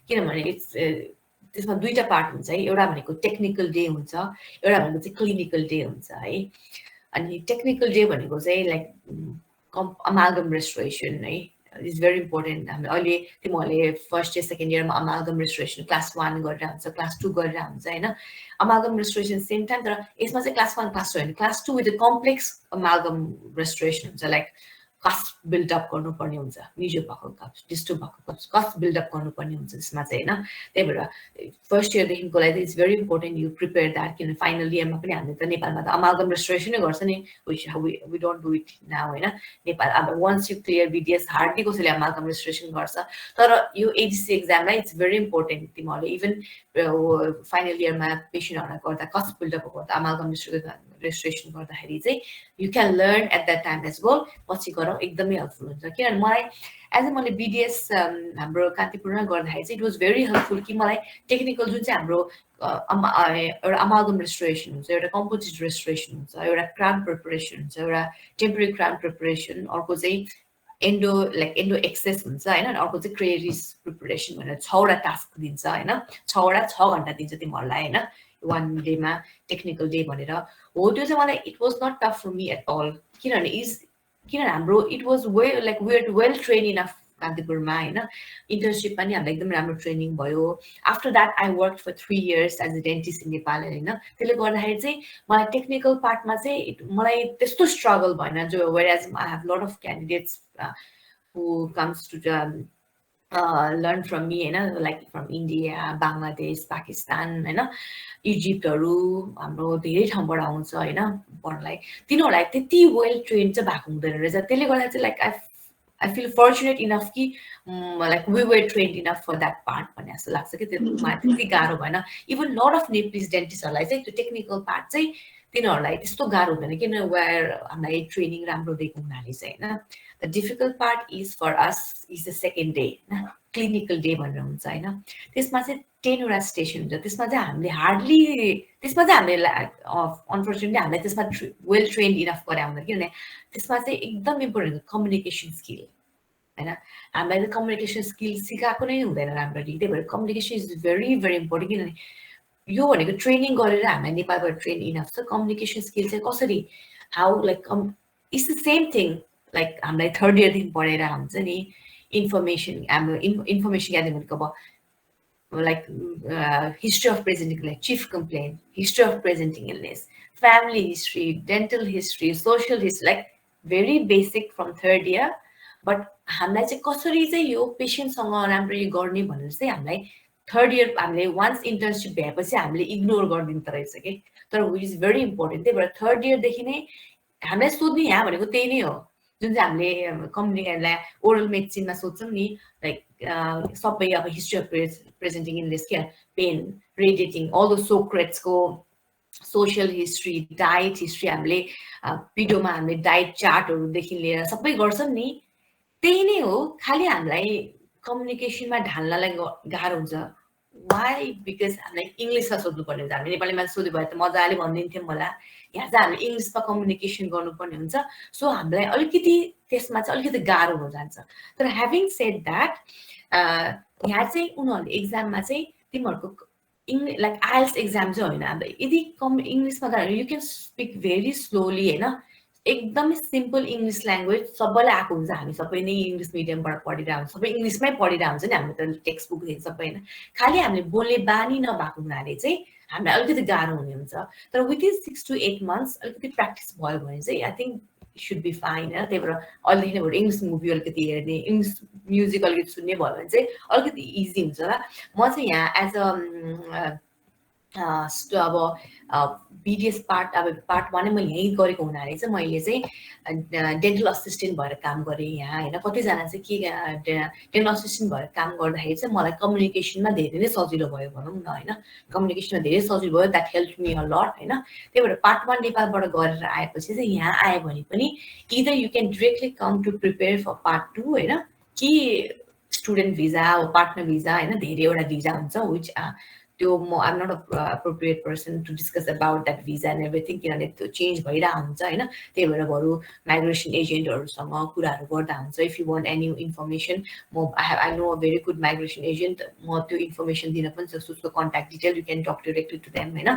किनभने इट्स त्यसमा दुईटा पार्ट हुन्छ है एउटा भनेको टेक्निकल डे हुन्छ एउटा भनेको चाहिँ क्लिनिकल डे हुन्छ है अनि टेक्निकल डे भनेको चाहिँ लाइक अमाल्गम रेस्टोरेसन है इज भेरी इम्पोर्टेन्ट हामी अहिले तिमीहरूले फर्स्ट इयर सेकेन्ड इयरमा अमाल्गम रेस्टोरेसन क्लास 1 गरेर हुन्छ क्लास 2 गरेर हुन्छ होइन अमाल्गम रेस्टोरेसन सेम टाइम तर यसमा चाहिँ क्लास 1 क्लास 2 होइन क्लास 2 विथ कम्प्लेक्स अमाल्गम रेस्टोरेसन हुन्छ लाइक कस्ट बिल्डअप गर्नुपर्ने हुन्छ मिजो भएको कप्स डिस्टो भएको कप्स कस्ट बिल्डअप गर्नुपर्ने हुन्छ त्यसमा चाहिँ होइन त्यही भएर फर्स्ट इयरदेखिको लागि it's very important you prepare that किनभने फाइनल इयरमा पनि हामीले त नेपालमा त अमाल्गम रेस्टोरेसनै गर्छ नि we don't do it now होइन नेपाल अब once you clear BDS hardly कसैले अमाल्गम रेस्टोरेसन गर्छ तर यो एजिसी एक्जामलाई इट्स भेरी इम्पोर्टेन्ट तिमीहरूले इभन फाइनल इयरमा पेसेन्टहरूलाई गर्दा कस्ट बिल्डअप गर्दा अमाल्गम रेस्टोरेसन गर्दाखेरि चाहिँ you can learn at that time as well पछि गएर एकदमै हेल्पफुल हुन्छ किनभने मलाई एज अ मैले बिडिएस हाम्रो कान्तिपुरमा गर्दाखेरि चाहिँ इट वाज भेरी हेल्पफुल कि मलाई टेक्निकल जुन चाहिँ हाम्रो एउटा अमाल्गम रेस्टोरेसन हुन्छ एउटा कम्पोजिट रेस्टोरेसन हुन्छ एउटा क्राउन प्रिपरेसन हुन्छ एउटा टेम्पररी क्राउन प्रिपरेसन अर्को चाहिँ एन्डो एक्सेस हुन्छ होइन अर्को चाहिँ क्रेरिस प्रिपरेसन भनेर 6वटा टास्क दिन्छ होइन 6 घन्टा दिन्छ तिमीहरूलाई होइन 1 डेमा टेक्निकल डे भनेर हो त्यो चाहिँ मलाई it was not tough for me at all किनभने हाम्रो it was well train enough कान्तिपुरमा होइन इन्टर्नसिप पनि हामीलाई एकदम राम्रो ट्रेनिङ भयो after that I work for 3 years as a dentist in Nepal होइन त्यसले गर्दाखेरि चाहिँ मलाई टेक्निकल पार्टमा चाहिँ मलाई त्यस्तो स्ट्रगल भएन जो where as I have lot of candidates who comes to learn from me होइन like from India Bangladesh Pakistan होइन इजिप्टहरू हाम्रो धेरै ठाउँबाट आउँछ होइन पढ्नलाई तिनीहरूलाई त्यति वेल ट्रेन चाहिँ भएको हुँदैन रहेछ त्यसले गर्दा चाहिँ like I feel fortunate enough कि like we were trained enough for that part भन्ने जस्तो लाग्छ कि त्यो मलाई त्यति गाह्रो भएन इभन लट अफ नेप्लिज डेन्टिस्टहरूलाई चाहिँ त्यो टेक्निकल पार्ट चाहिँ तिनीहरूलाई त्यस्तो गाह्रो हुँदैन किन वेयर हामीलाई ट्रेनिङ राम्रो दिएको हुनाले चाहिँ होइन the difficult part is for us is the second day होइन क्लिनिकल डे भनेर हुन्छ होइन त्यसमा चाहिँ 10वटा स्टेसन हुन्छ त्यसमा चाहिँ हामीले हार्डली त्यसमा चाहिँ हामीले अनफर्चुनेटली हामीलाई त्यसमा वेल ट्रेन्ड इनफ गराउँदैन किनभने त्यसमा चाहिँ एकदम इम्पोर्टेन्ट कम्युनिकेसन स्किल होइन हामीलाई चाहिँ कम्युनिकेसन स्किल सिकाएको नै हुँदैन राम्ररी त्यही भएर communication is very very important किनभने यो भनेको ट्रेनिङ गरेर हामीलाई नेपालबाट ट्रेन इनफ छ कम्युनिकेसन स्किल चाहिँ कसरी how like it's the same thing like हामीलाई थर्ड इयरदेखि पढेर हुन्छ नि इन्फर्मेसन हाम्रो इन्फर्मेसन ग्यादरिङ भनेको अब like history of presenting like chief complain history of presenting illness family history dental history social history like very basic from third year but हामीलाई चाहिँ कसरी चाहिँ यो पेसेन्टसँग राम्ररी गर्ने भनेर चाहिँ हामीलाई थर्ड इयर हामीले वान्स इन्टर्नसिप भ्याएपछि हामीले इग्नोर गरिदिँदो रहेछ कि तर विच इज भेरी इम्पोर्टेन्ट त्यही भएर थर्ड इयरदेखि नै हामीलाई सोध्ने यहाँ भनेको त्यही नै हो जुन चाहिँ हामीले कम्युनिकेटलाई ओरल मेडिसिनमा सोध्छौँ नि लाइक सबै अब history of presenting in this क्या पेन रेडिएटिङ अल द सोक्रेट्सको सोसियल हिस्ट्री डाइट हिस्ट्री हामीले पिडोमा हामीले डाइट चार्टहरूदेखि लिएर सबै गर्छौँ नि त्यही नै हो खालि हामीलाई कम्युनिकेसनमा ढाल्नलाई गाह्रो हुन्छ वाइ बिकज हामीलाई इङ्ग्लिसमा सोध्नुपर्ने हुन्छ हामी नेपालीमा सोध्यो भए त मजाले भनिदिन्थ्यौँ होला यहाँ चाहिँ हामीले इङ्ग्लिसमा कम्युनिकेसन गर्नुपर्ने हुन्छ सो हामीलाई अलिकति त्यसमा चाहिँ अलिकति गाह्रो हुन जान्छ तर ह्याभिङ सेड द्याट यहाँ चाहिँ उनीहरूले एक्जाममा चाहिँ तिमीहरूको लाइक आइएल्स एक्जाम चाहिँ होइन अब यदि इङ्ग्लिसमा त you can speak very slowly होइन एकदमै सिम्पल इङ्ग्लिस ल्याङ्ग्वेज सबैलाई आएको हुन्छ हामी सबै नै इङ्ग्लिस मिडियमबाट पढिरहेको हुन्छ सबै इङ्ग्लिसमै पढिरहेको हुन्छ नि हाम्रो त टेक्स्ट बुकदेखि सबै होइन खालि हामीले बोल्ने बानी नभएको हुनाले चाहिँ हामीलाई अलिकति गाह्रो हुने हुन्छ तर विदिन 6 to 8 months अलिकति प्र्याक्टिस भयो भने चाहिँ I think should be fine होइन त्यही भएर अहिलेदेखि इङ्ग्लिस मुभी अलिकति हेर्ने इङ्ग्लिस म्युजिक अलिकति सुन्ने भयो भने चाहिँ अलिकति इजी हुन्छ होला म चाहिँ यहाँ एज अ अब BDS पार्ट अब पार्ट 1 नै मैले यहीँ गरेको हुनाले चाहिँ मैले चाहिँ डेन्टल असिस्टेन्ट भएर काम गरेँ यहाँ होइन कतिजना चाहिँ के डेन्टल असिस्टेन्ट भएर काम गर्दाखेरि चाहिँ मलाई कम्युनिकेसनमा धेरै नै सजिलो भयो भनौँ न होइन कम्युनिकेसनमा धेरै सजिलो भयो that help me a lot होइन त्यही भएर पार्ट 1 नेपालबाट गरेर आएपछि चाहिँ यहाँ आयो भने पनि either you can directly come to prepare for part 2 होइन कि स्टुडेन्ट भिजा पार्टनर भिजा होइन धेरैवटा भिजा हुन्छ विच त्यो म I'm not appropriate person to discuss about that visa and everything किनभने त्यो चेन्ज भइरहेको हुन्छ होइन त्यही भएर बरु माइग्रेसन एजेन्टहरूसँग कुराहरू गर्दा हुन्छ if you want any information म I know a very good migration agent म त्यो इन्फर्मेसन दिन पनि सक्छु उसको contact detail you can talk directly to them होइन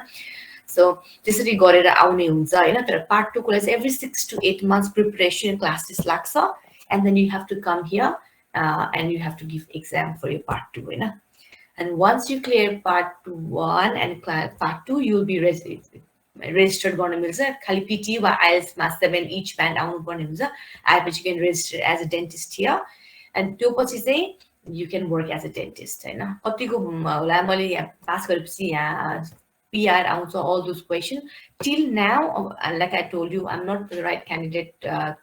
सो त्यसरी गरेर आउने हुन्छ होइन तर पार्ट 2 को लागि चाहिँ एभ्री 6 to 8 months प्रिपरेसन क्लासेस लाग्छ and then you have to come here and you have to give exam for यो पार्ट 2 होइन And once you clear part 1 and part 2, you'll be registered गर्न मिल्छ खाली PT वा IELTS मा 7 each band आउनु पर्ने हुन्छ आएपछि you can register as a dentist here and त्यो पछि चाहिँ you can work as a dentist हैन कतिको होला मैले यहाँ पास गरेपछि यहाँ PR आउँछ all those questions till now like I told you I'm not the right candidate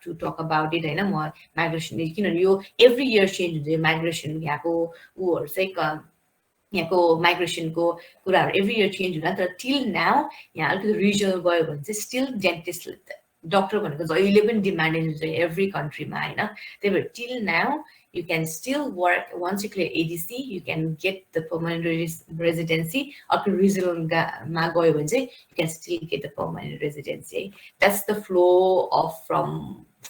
to talk about it हैन म migration किनभने यो every year change हुन्छ migration यहाँको उहरु चाहिँ यहाँको माइग्रेसनको कुराहरू एभ्री इयर चेन्ज हुँदा तर टिल नाउ यहाँ अलिकति रिजनल गयो भने चाहिँ स्टिल डेन्टिस्ट डक्टर भनेको जहिले पनि डिमान्डेड हुन्छ एभ्री कन्ट्रीमा होइन त्यही भएर till now you can still work once you clear ADC you can get the permanent residency or regional ma gayo bhane chai you can still get the permanent residency that's the flow of from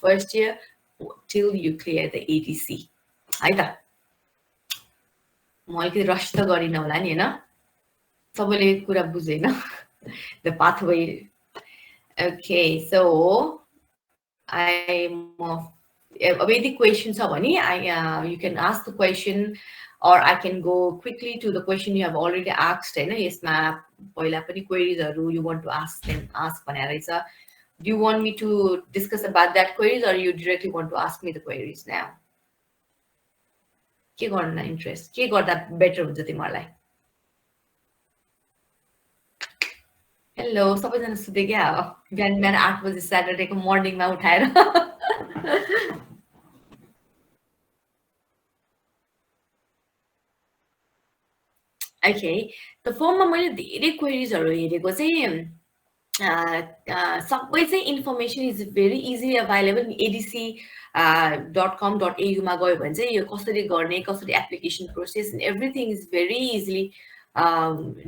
first year till you clear the ADC है त म अलिकति रस त गरिनँ होला नि होइन सबैले कुरा बुझेन the pathway okay so अब यदि क्वेसन छ भने you can ask the question or I can go quickly to the question you have already asked हैन यसमा पहिला पनि क्वेरीजहरु you want to ask भनेर रहेछ do you want me to discuss about that queries or you directly want to ask me the queries now के गर्न interest के गर्दा बेटर हुन्छ तिमीहरुलाई हेलो सबैजना सुते क्या हो बिहान बिहान 8 बजे सैटरडे को मर्निङमा उठाएर ओके त फर्ममा मैले धेरै क्वेरीजहरु हेरेको चाहिँ सबै चाहिँ information is very easily available ADC .com.au मा गयो भने चाहिँ यो कसरी गर्ने कसरी application process everything is very easily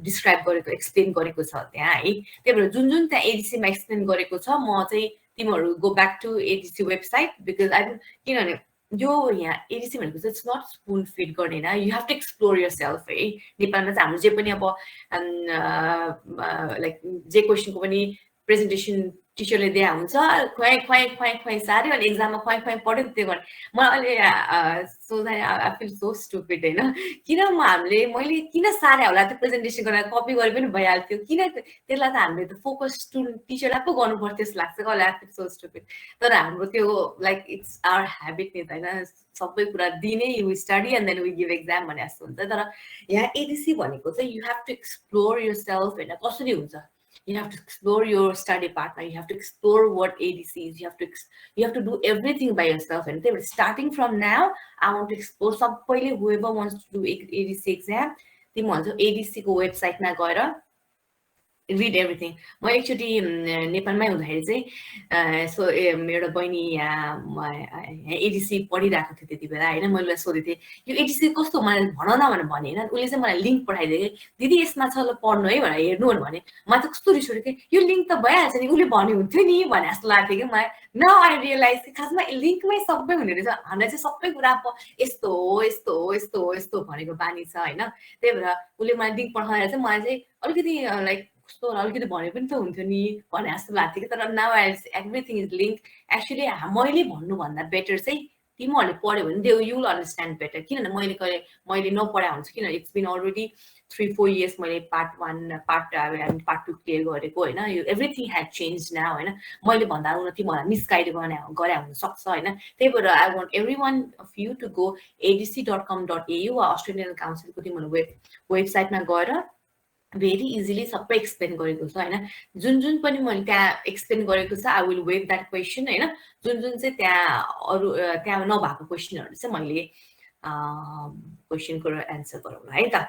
describe गरेको एक्सप्लेन गरेको छ त्यहाँ है त्यही भएर जुन जुन त्यहाँ एडिसीमा एक्सप्लेन गरेको छ म चाहिँ तिमीहरू go back to ADC website because I किनभने यो यहाँ एडिसी भनेको चाहिँ इट्स नट स्पुन फिड गर्ने होइन you have to explore yourself है नेपालमा चाहिँ हाम्रो जे पनि अब लाइक जे क्वेसनको पनि प्रेजेन्टेसन टिचरले दिए हुन्छ खुवाइ खुवाइ खुवाइ खुवाइ सार्यो अनि एक्जाममा खुवाइ खुवाइ पढ्यो त्यो गर्ने मलाई अहिले सोच्दा आई फिल सो स्टुपिड होइन किन मैले किन सारे होला त्यो प्रेजेन्टेसन गरेर कपी गरे पनि भइहाल्थ्यो किन त्यसलाई त हामीले त फोकस स्टुडेन्ट टिचरलाई पो गर्नुपर्थ्यो जस्तो लाग्छ कसलाई आई फिल सो स्टुपिड तर हाम्रो त्यो लाइक इट्स आवर ह्याबिट नि त होइन सबै कुरा दिने you study and then we give exam भने जस्तो हुन्छ तर यहाँ एडिसी भनेको चाहिँ you have to explore yourself होइन कसरी हुन्छ you have to explore your study partner you have to explore what ADC is you have to do everything by yourself and starting from now I want to explore सबैले whoever wants to do ADC exam तिमी भन्छौ ADC को वेबसाइटमा गएर read everything म एकचोटि नेपालमै हुँदाखेरि चाहिँ सो एउटा बहिनी यहाँ एडिसी पढिरहेको थियो त्यति बेला होइन मैले सोधेको थिएँ यो एडिसी कस्तो मलाई भन न भनेर भने होइन उसले चाहिँ मलाई लिङ्क पठाइदियो कि दिदी यसमा छ ल पढ्नु है भनेर हेर्नु भने मलाई त कस्तो रिस उठ्यो कि यो लिङ्क त भइहाल्छ नि उसले भन्यो हुन्थ्यो नि भने जस्तो लाग्थ्यो कि मलाई न आई रियलाइज कि खासमा लिङ्कमै सबै हुने रहेछ हामीलाई चाहिँ सबै कुरा यस्तो हो यस्तो हो यस्तो हो यस्तो भनेको बानी छ होइन त्यही भएर उसले मलाई लिङ्क पठाएर चाहिँ मलाई चाहिँ अलिकति लाइक कस्तो अलिकति भने पनि त हुन्थ्यो नि भने जस्तो लाग्थ्यो कि तर now everything is link actually मैले भन्नुभन्दा बेटर चाहिँ तिमीहरूले पढ्यो भने they you will understand better किनभने मैले नपढाएको हुन्छ किनभने इट्स बिन अलरेडी 3-4 years मैले पार्ट 1 पार्ट 2 क्लियर गरेको होइन यो एभ्रिथिङ ह्याड चेन्ज नाउ होइन मैले भन्दा तिमीहरूलाई मिसगाइड गरे हुनसक्छ होइन त्यही भएर I want every one of you to go adc.com.au वा अस्ट्रेलियन काउन्सिलको तिमीहरू वेबसाइटमा गएर भेरी इजिली सबै एक्सप्लेन गरेको छ होइन जुन जुन पनि मैले त्यहाँ एक्सप्लेन गरेको छ I will waive that question होइन जुन जुन चाहिँ त्यहाँ नभएको क्वेसनहरू चाहिँ मैले क्वेसनको एन्सर गरौँला है त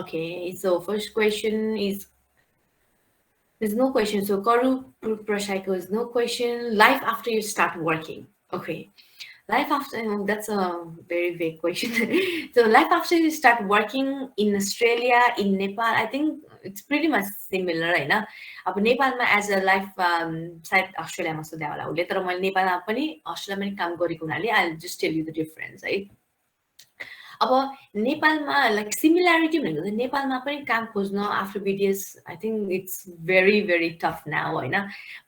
okay so first question is there's no question so Karu Prashiko is no question life after you start working okay life after that's a very vague question so life after you start working in Australia in Nepal I think it's pretty much similar right now अब नेपालमा as a life सायद अस्ट्रेलियामा सोध्या होला उसले तर मैले नेपालमा पनि अस्ट्रेलियामा पनि काम गरेको हुनाले I just tell you the difference है अब नेपालमा लाइक सिमिल्यारिटी भनेको चाहिँ नेपालमा पनि काम खोज्न after BDS I think it's very very tough now होइन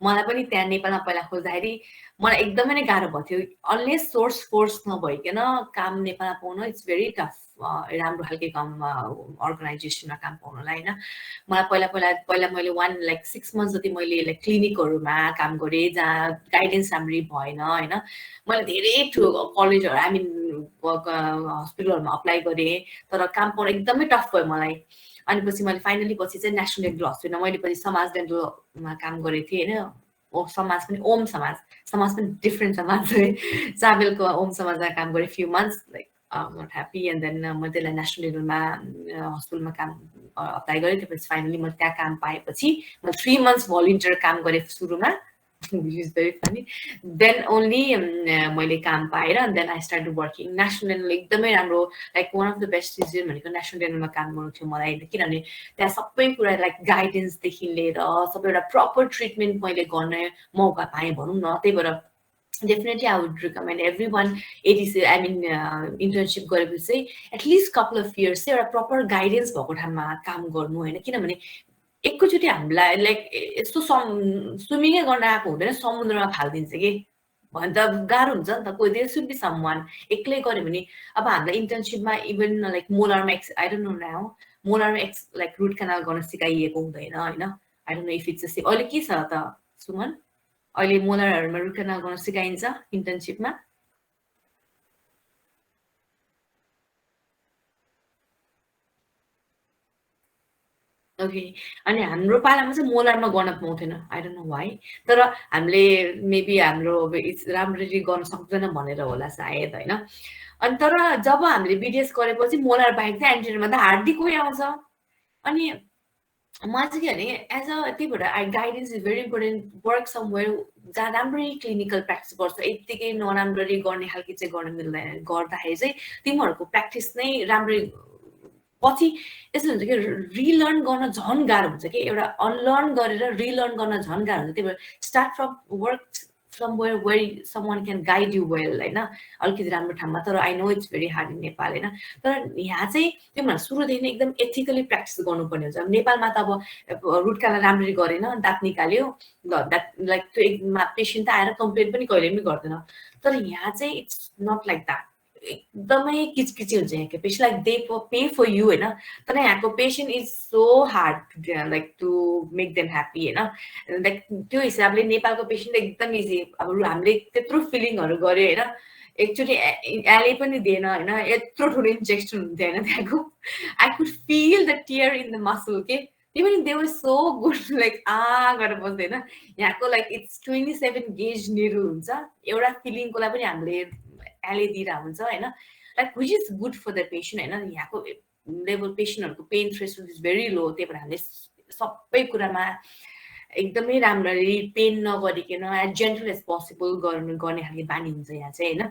मलाई पनि त्यहाँ नेपालमा पहिला खोज्दाखेरि मलाई एकदमै नै गाह्रो भएको थियो अनलेस सोर्स फोर्स नभइकन काम नेपालमा पाउन इट्स भेरी टफ राम्रो खालके काम अर्गनाइजेसनमा काम पाउनलाई होइन मलाई पहिला मैले 6 months जति मैले लाइक क्लिनिकहरूमा काम गरेँ जहाँ गाइडेन्स राम्ररी भएन होइन मैले धेरै ठुलो कलेजहरू आई मिन हस्पिटलहरूमा अप्लाई गरेँ तर काम पाउन एकदमै टफ भयो मलाई अनि पछि मैले फाइनली पछि चाहिँ नेसनल डेन्टल हस्पिटलमा मैले पछि समाज डेन्टलमा काम गरेको थिएँ होइन समाज पनि ओम समाज पनि डिफ्रेन्ट समाज है चाबेलको ओम समाजमा काम गरेँ few months like not happy and then मैले त्यसलाई नेसनल डेन्टलमा हस्पिटलमा काम अप्लाई गरेँ त्यसपछि फाइनली मैले त्यहाँ काम पाएपछि मैले 3 months भलिन्टियर काम गरेँ सुरुमा is very funny then only मैले काम पाएर and then I start working national dental एकदमै राम्रो like one of the best decision भनेको नेसनल डेन्टलमा काम गर्नु थियो मलाई किनभने त्यहाँ सबै कुरा लाइक गाइडेन्सदेखि लिएर सबै एउटा प्रपर ट्रिटमेन्ट मैले गर्ने मौका पाएँ भनौँ न त्यही भएर definitely I would recommend everyone ADC I mean internship गरेपछि चाहिँ एटलिस्ट कपल अफ इयर्स चाहिँ एउटा प्रपर गाइडेन्स भएको ठाउँमा काम गर्नु होइन किनभने एकैचोटि हामीलाई लाइक यस्तो स्विमिङै गर्न आएको हुँदैन समुद्रमा फालिदिन्छ कि भने त गाह्रो हुन्छ नि त कोही देयर सुड बी समवान एक्लै गऱ्यो भने अब हामीलाई इन्टर्नसिपमा इभन लाइक मोलरमा आई डोन्ट नो नाउ मोलरमा लाइक रुट कनाल गर्न सिकाइएको हुँदैन होइन I don't know if it's अहिले के छ त सुमन अहिले मोलरहरूमा रुट कनाल गर्न सिकाइन्छ इन्टर्नसिपमा ओके अनि हाम्रो पालामा चाहिँ मोलरमा गर्न पाउँथेन आई डोन्ट नो वाइ तर हामीले मेबी हाम्रो राम्ररी गर्न सक्दैन भनेर होला सायद होइन अनि तर जब हामीले BDS गरेपछि मोलर बाहेक चाहिँ एन्टिरियरमा त हार्डी कोही आउँछ अनि मलाई चाहिँ के भने एज अ त्यही भएर guidance is very important work somewhere जहाँ राम्ररी क्लिनिकल प्र्याक्टिस गर्छ यत्तिकै नराम्ररी गर्ने खालको चाहिँ गर्न मिल्दैन गर्दाखेरि चाहिँ तिमीहरूको प्र्याक्टिस नै राम्ररी पछि यस्तो हुन्छ कि रिलर्न गर्न झन् गाह्रो हुन्छ कि एउटा अनलर्न गरेर रिलर्न गर्न झन् गाह्रो हुन्छ त्यही भएर start from work somewhere where someone can guide you well हैन अलिकति राम्रो ठाउँमा तर I know it's very hard in Nepal हैन तर यहाँ चाहिँ त्यो भने सुरुदेखि नै एकदम एथिकली प्र्याक्टिस गर्नुपर्ने हुन्छ नेपालमा त अब रुटकालाई राम्ररी गरेन दाँत निकाल्यो ल द्याट लाइक त्यो पेसेन्ट त आएर कम्प्लेन पनि कहिले पनि गर्दैन तर यहाँ चाहिँ इट्स नट लाइक द्याट एकदमै किचकिची हुन्छ यहाँको patient like they pay for you होइन तर यहाँको patient is so hard like to make them happy होइन लाइक त्यो हिसाबले नेपालको पेसेन्ट एकदम इजी अब हामीले त्यत्रो फिलिङहरू गऱ्यो होइन एकचोटि एले पनि दिएन होइन यत्रो ठुलो इन्जेक्सन हुन्थ्यो होइन त्यहाँको I could feel the tear in the muscle के even they were so good like गरेर बस्दै होइन यहाँको लाइक इट्स 27 गेज निरो हुन्छ एउटा फिलिङको लागि पनि हामीले एले दिइरहेको हुन्छ होइन like which is good for the patient होइन यहाँको लेभल पेसेन्टहरूको pain threshold is very low त्यही भएर हामीले सबै कुरामा एकदमै राम्ररी पेन नगरिकन एज जेन्टल एज पोसिबल गर्ने खालको बानी हुन्छ यहाँ चाहिँ होइन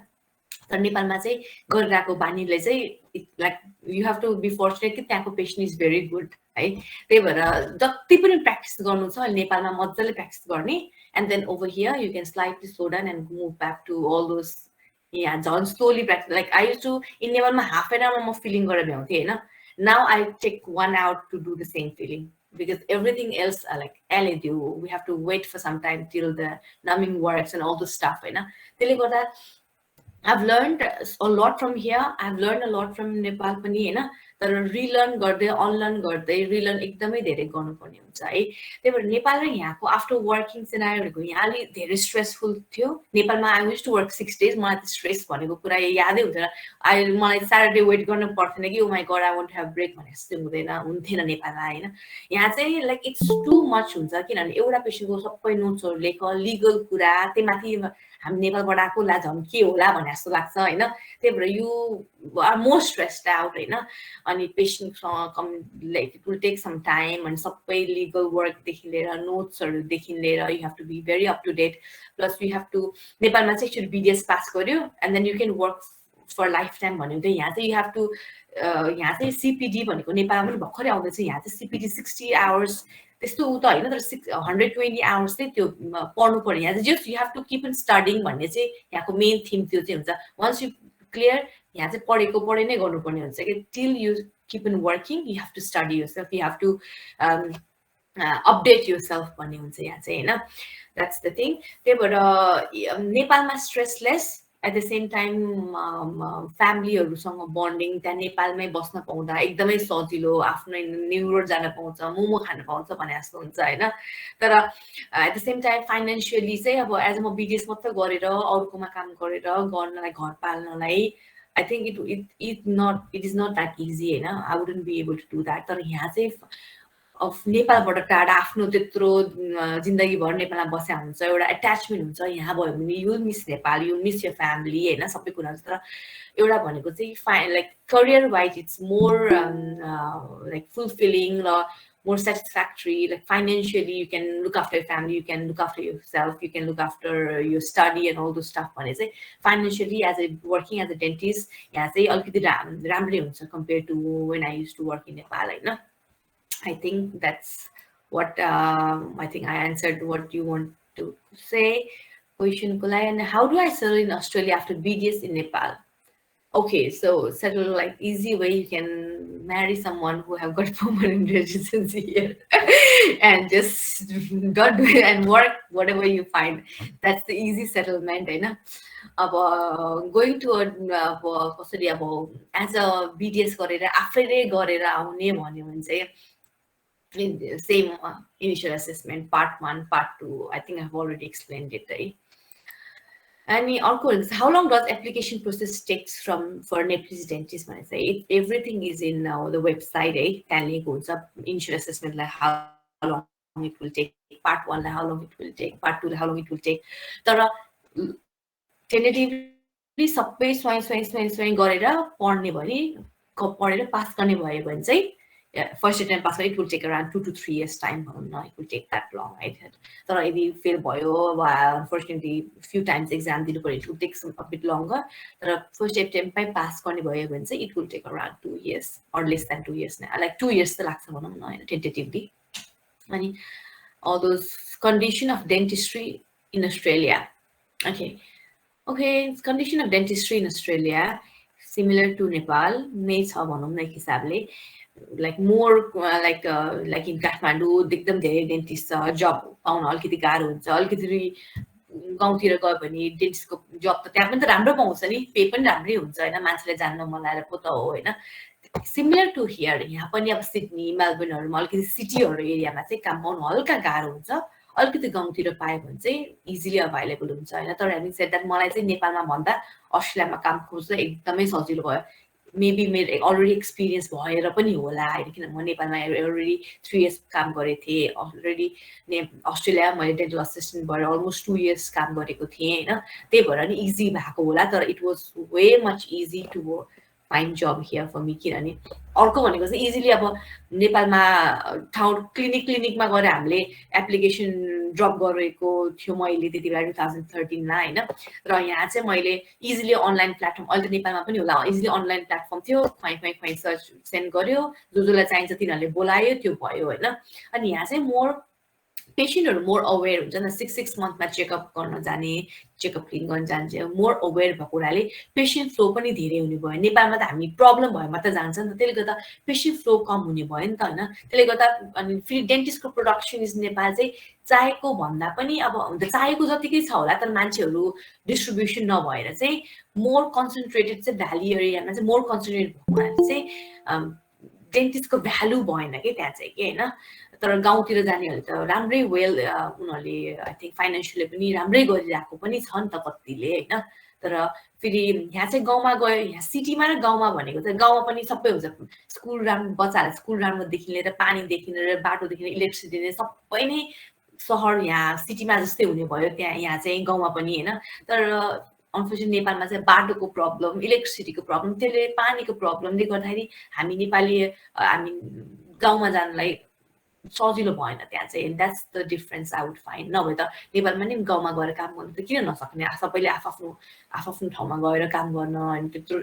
तर नेपालमा चाहिँ गरिरहेको बानीले चाहिँ like you have to be fortunate कि त्यहाँको पेसेन्ट इज भेरी गुड है त्यही भएर जति पनि प्र्याक्टिस गर्नु छ नेपालमा मजाले प्र्याक्टिस गर्ने and then over here you can slightly slow down and move back to all those यहाँ झन् slowly practice like I use to in नेपालमा हाफ एन आवरमा म फिलिङ गरेर भ्याउँथेँ होइन now I take 1 hour to do the same filling because everything else like LADU, we have to wait for some time till the numbing works and all the stuff, you know. त्यसले गर्दा I've learned a lot from here. I've learned a lot from Nepal पनि हैन तर relearn गर्दै unlearn गर्दै relearn एकदमै धेरै गर्नुपर्ने हुन्छ है त्यही भएर नेपाल र यहाँको आफ्टर वर्किङ सिनारियोहरुको यहाँ अलि धेरै स्ट्रेसफुल थियो नेपालमा I use to work 6 days मलाई त स्ट्रेस भनेको कुरा यादै हुँदैन मलाई स्याटरडे वेट गर्नु पर्थेन कि oh my god I want to have break भने जस्तो हुन्थेन नेपालमा हैन यहाँ चाहिँ लाइक इट्स टु मच हुन्छ किनभने एउटा पेशेन्टको सबै नोट्सहरु लेख लिगल कुरा त्यमाथि हामी नेपालबाट आएको ला झन् के होला भने जस्तो लाग्छ हैन त्यही भएर you are more stressed out हैन अनि पेशेन्टसँग like it will take some time अनि सबै लिगल वर्कदेखि लिएर नोट्सहरूदेखि लिएर you have to be very up to date plus you have to नेपालमा चाहिँ एकचोटि BDS पास गर्यो and then you can work for life time भन्यो भने यहाँ चाहिँ यु हेभ टु यहाँ चाहिँ CPD भनेको नेपालमा पनि भर्खरै आउँदैछ यहाँ चाहिँ CPD 60 hours त्यस्तो उ त हैन तर 120 hours चाहिँ त्यो पढ्नु पर्यो यहाँ चाहिँ just you have to keep in studying भन्ने चाहिँ यहाँको मेन थिम त्यो चाहिँ हुन्छ वन्स यु क्लियर यहाँ चाहिँ पढेको पढे नै गर्नुपर्ने हुन्छ कि till you keep in working you have to study yourself you have to update yourself भन्ने हुन्छ यहाँ चाहिँ हैन द्याट्स द थिङ त्यही भएर नेपालमा stressless at the same time फ्यामिलीहरूसँग बन्डिङ त्यहाँ नेपालमै बस्न पाउँदा एकदमै सजिलो आफ्नो न्युरोड जान पाउँछ मोमो खान पाउँछ भने जस्तो हुन्छ हैन तर at the same time financially चाहिँ अब एज म BDS मात्र गरेर अरूकोमा काम गरेर गर्नलाई घर पाल्नलाई I think it is not that easy हैन I wouldn't be able to do that तर यहाँ चाहिँ अफ नेपालबाट टाढा आफ्नो त्यत्रो जिन्दगीभर नेपालमा बस्या हुन्छ एउटा एट्याचमेन्ट हुन्छ यहाँ भयो भने you miss Nepal you miss your family हैन सबै कुरा हुन्छ तर एउटा भनेको चाहिँ like career wise it's more like fulfilling र more satisfactory like financially you can look after your family you can look after yourself you can look after your study and all those stuff भने चाहिँ financially as a working as a dentist यहाँ चाहिँ अलिकति राम्रै हुन्छ compared to when I used to work in Nepal हैन I think that's what I think I answered what you want to say question ko lai and how do I settle in Australia after BDS in Nepal okay so settle like easy way you can marry someone who have got permanent residency here and just go do it and work whatever you find that's the easy settlement हैन अब going to कसरी अब as a BDS गरेर आफैले गरेर आउने भन्यो भने चाहिँ same initial assessment part 1 part 2 I think I've already explained it right and how long does application process takes for Nepalese dentists when I say everything is in the website initial assessment like how long it will take part 1 like how long it will take part 2 like how long it will take तर tentatively सबै स्वयं गरेर पढ्ने भरि पढेर pass गर्ने भयो भने चाहिँ first attempt pass it will take around 2 to 3 years time भनौँ न it will take that long है तर यदि फेल भयो वा अनफर्चुनेटली फ्यु टाइम्स एक्जाम दिनु पऱ्यो it will take some a bit longer तर फर्स्ट एटेम्पमै पास गर्ने भयो भने चाहिँ it will take around 2 years or less than 2 years नै लाइक 2 years त लाग्छ भनौँ न होइन टेन्टेटिभली अनि all those condition of dentistry in Australia. Okay, condition of dentistry in Australia similar to Nepal. नै छ भनौँ न एक हिसाबले like more like in Kathmandu एकदम धेरै डेन्टिस्ट छ जब पाउन अलिकति गाह्रो हुन्छ अलिकति गाउँतिर गयो भने डेन्टिस्टको जब त त्यहाँ पनि त राम्रो पाउँछ नि पे पनि राम्रै हुन्छ होइन मान्छेले जान्न मन लागेर पो त हो होइन सिमिलर टु हियर यहाँ पनि अब सिडनी मेलबर्नहरूमा अलिकति सिटीहरू एरियामा चाहिँ काम पाउनु हल्का गाह्रो हुन्छ अलिकति गाउँतिर पायो भने चाहिँ इजिली अभाइलेबल हुन्छ होइन तर हामी सेड द्याट मलाई चाहिँ नेपालमा भन्दा अस्ट्रेलियामा काम खोज्दा एकदमै सजिलो भयो मेबी मेरो अलरेडी एक्सपिरियन्स भएर पनि होला होइन किन म नेपालमा अलरेडी 3 years काम गरेको थिएँ अलरेडी अस्ट्रेलिया मैले डेन्टल असिस्टेन्ट भएर अलमोस्ट 2 years काम गरेको थिएँ होइन त्यही भएर नि इजी भएको होला तर it was way much easy to find job here for me किनभने अर्को भनेको चाहिँ इजिली अब नेपालमा ठाउँ क्लिनिकमा गएर हामीले एप्लिकेसन ड्रप गरेको थियो मैले त्यति बेला 2013मा होइन र यहाँ चाहिँ मैले इजिली अनलाइन प्लेटफर्म अहिले त नेपालमा पनि होला इजिली अनलाइन प्लेटफर्म थियो खुवाइ सर्च सेन्ड गर्यो जसलाई चाहिन्छ तिनीहरूले बोलायो त्यो भयो होइन अनि यहाँ चाहिँ मोर पेसेन्टहरू मोर अवेर हुन्छ नि 6 मन्थमा चेकअप गर्न जाने चेकअप क्लिन गर्न जान्छ मोर अवेर भएको कुराले पेसेन्ट फ्लो पनि धेरै हुने भयो नेपालमा त हामी प्रब्लम भयो मात्र जान्छ नि त त्यसले गर्दा पेसेन्ट फ्लो कम हुने भयो नि त होइन त्यसले गर्दा अनि फेरि डेन्टिस्टको प्रोडक्सन इज नेपाल चाहिँ चाहेको भन्दा पनि अब चाहेको जतिकै छ होला तर मान्छेहरू डिस्ट्रिब्युसन नभएर चाहिँ मोर कन्सन्ट्रेटेड चाहिँ भ्याली एरियामा चाहिँ मोर कन्सन्ट्रेटेड भएको हुनाले चाहिँ डेन्टिस्टको भ्यालु भएन कि त्यहाँ चाहिँ कि होइन तर गाउँतिर जानेहरूले त राम्रै वेल उनीहरूले आई थिङ्क फाइनेन्सियली पनि राम्रै गरिरहेको पनि छ नि त कतिले होइन तर फेरि यहाँ चाहिँ गाउँमा गयो यहाँ सिटीमा र गाउँमा भनेको चाहिँ गाउँमा पनि सबै हुन्छ स्कुल राम्रो बच्चाहरूलाई स्कुल राम्रोदेखि लिएर पानीदेखि लिएर बाटोदेखि लिएर इलेक्ट्रिसिटी सबै नै सहर यहाँ सिटीमा जस्तै हुने भयो त्यहाँ यहाँ चाहिँ गाउँमा पनि होइन तर अनफर्चुनेट नेपालमा चाहिँ बाटोको प्रब्लम इलेक्ट्रिसिटीको प्रब्लम त्यसले पानीको प्रब्लमले गर्दाखेरि हामी नेपाली हामी गाउँमा जानलाई सजिलो भएन त्यहाँ चाहिँ that's the difference I would find नभए त नेपालमा नि गाउँमा गएर काम गर्नु त किन नसक्ने सबैले आफ्नो ठाउँमा गएर काम गर्न अनि त्यत्रो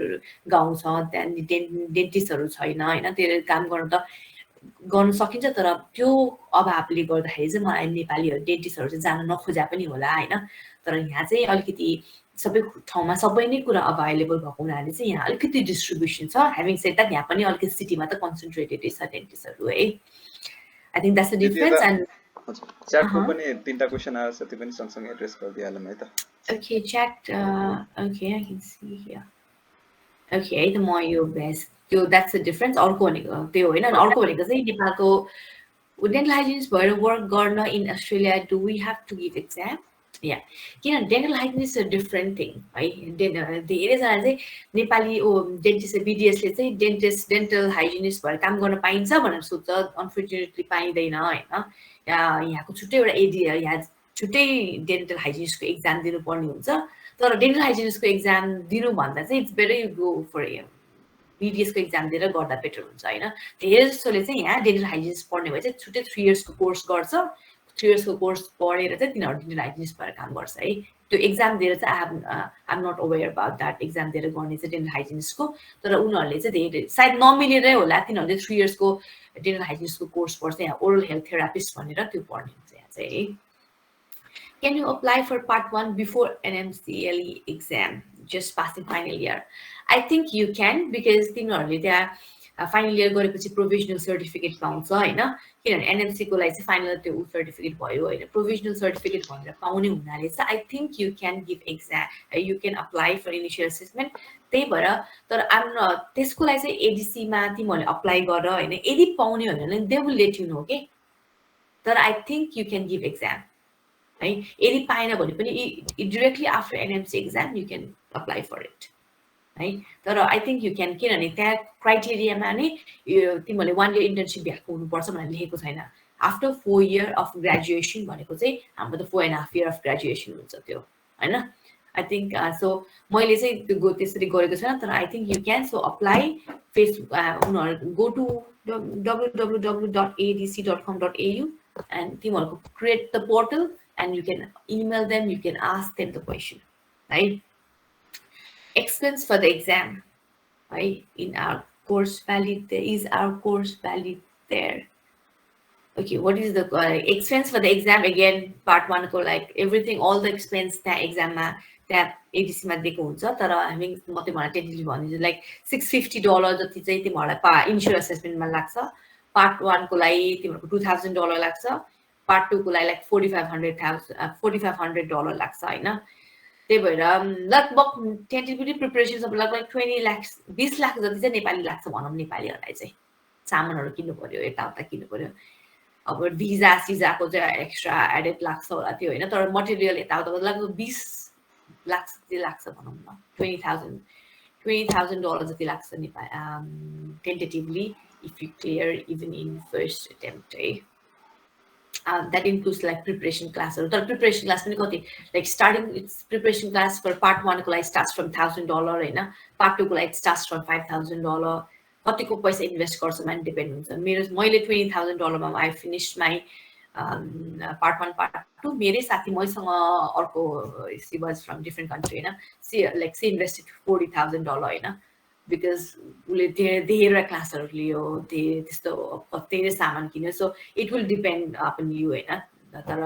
गाउँ छ त्यहाँ डेन्टिस्टहरू छैन होइन त्यो काम गर्नु त गर्न सकिन्छ तर त्यो अभावले गर्दाखेरि चाहिँ मलाई नेपालीहरू डेन्टिस्टहरू चाहिँ जान नखोजा पनि होला होइन तर यहाँ चाहिँ अलिकति सबै ठाउँमा सबै नै कुरा अभाइलेबल भएको हुनाले चाहिँ यहाँ अलिकति डिस्ट्रिब्युसन छ ह्याभिङ सेड द्याट यहाँ पनि अलिकति सिटीमा त कन्सन्ट्रेटेडै छ डेन्टिस्टहरू है I think that's the difference and chatको पनि तीनटा क्वेशन आएको छ त्यो पनि सँगसँगै एड्रेस गरिदिहालौँ है त okay chat okay I can see here okay है त म यो बेस त्यो that's the difference अर्को भनेको त्यो होइन अर्को भनेको चाहिँ नेपालको डेन्टल हाइजिनिस्ट भएर वर्क गर्न in Australia do we have to give exam या किन dental hygienist a different thing है धेरैजना चाहिँ नेपाली डेन्टिस्ट बिडिएसले चाहिँ डेन्टल हाइजिनिस्ट भएर काम गर्न पाइन्छ भनेर सोध्छ अनफर्चुनेटली पाइँदैन होइन यहाँको छुट्टै एउटा एरिया यहाँ छुट्टै डेन्टल हाइजिनिस्टको एक्जाम दिनुपर्ने हुन्छ तर डेन्टल हाइजिनिस्टको एक्जाम दिनुभन्दा चाहिँ it's better you go for बिडिएसको एक्जाम दिएर गर्दा बेटर हुन्छ होइन धेरै जसोले चाहिँ यहाँ डेन्टल हाइजिनिस्ट पढ्ने भए चाहिँ छुट्टै 3 yearsको कोर्स गर्छ 3 yearsको कोर्स पढेर चाहिँ तिनीहरू डेन्टल हाइजिनिस्ट भएर काम गर्छ है त्यो एक्जाम दिएर चाहिँ I am not aware about that exam दिएर गर्ने चाहिँ डेन्टल हाइजिनिस्टको तर उनीहरूले चाहिँ धेरै सायद नमिलेरै होला तिनीहरूले 3 yearsको डेन्टल हाइजिनिस्टको कोर्स पढ्छ यहाँ ओरल हेल्थ थेरापिस्ट भनेर त्यो पढ्ने हुन्छ यहाँ चाहिँ है Can you apply for part 1 before NMCLE exam just passing final year? I think you can because तिनीहरूले त्यहाँ फाइनल इयर गरेपछि प्रोभिजनल सर्टिफिकेट पाउँछ होइन किनभने एनएमसीको लागि चाहिँ फाइनल त्यो सर्टिफिकेट भयो होइन प्रोभिजनल सर्टिफिकेट भनेर पाउने हुनाले चाहिँ I think you can give exam you can apply for initial assessment त्यही भएर तर त्यसको लागि चाहिँ एडिसीमा तिमीहरूले अप्लाई गर होइन यदि पाउने हो भने they will let you know के तर I think you can give exam है यदि पाएन भने पनि directly after NMC exam you can apply for it है तर आई थिङ्क यु क्यान किनभने त्यहाँ क्राइटेरियामा नै तिमीहरूले 1 year इन्टर्नसिप भएको हुनुपर्छ भनेर लेखेको छैन आफ्टर 4 year अफ ग्रेजुएसन भनेको चाहिँ हाम्रो त 4.5 year अफ ग्रेजुएसन हुन्छ त्यो होइन I think so मैले चाहिँ त्यो त्यसरी गरेको छैन तर I think you can so apply Facebook go to www.adc.com.au and तिमीहरुको create the portal and you can email them, you can ask them the question, right? Expense for the exam, right? In our course valid, there is our course valid there. Okay, what is the expense for the exam? Again, part 1 को like everything, all the expense त्यहाँ exam त्यहाँ एडिसीमा दिएको हुन्छ तर हामी म तिमीहरूलाई technically भनिदिन्छु लाइक $650 जति चाहिँ तिमीहरूलाई इन्स्योर एसेसमेन्टमा लाग्छ पार्ट 1 को लागि तिमीहरूको $2000 लाग्छ पार्ट 2 को लागि लाइक $4500 लाग्छ हैन त्यही भएर लगभग टेन्टेटिभली प्रिपरेसन सब लगभग 20 लाख 20 लाख जति चाहिँ नेपाली लाग्छ भनौँ नेपालीहरूलाई चाहिँ सामानहरू किन्नु पर्यो यताउता किन्नु पर्यो अब भिजा सिजाको चाहिँ एक्स्ट्रा एडेड लाग्छ होला त्यो हैन तर मटेरियल यताउता लगभग 20 लाख जति लाग्छ भनौँ न $20,000 जति लाग्छ Nepali tentatively if you clear even in first attempt that includes like preparation class or preparation class like starting its preparation class for part 1 ko starts from $1,000 हैन part 2 ko it starts from $5,000 कतिको पैसा invest गर्छ माने depend हुन्छ मैले $20,000 मा I finished my part 1 part 2 मेरै साथी मैसँग अर्को she was from different country हैन she invested $40,000 हैन because उसले धेरै क्लासहरु लियो त्यस्तो धेरै सामान किन्यो so it will depend upon you हैन तर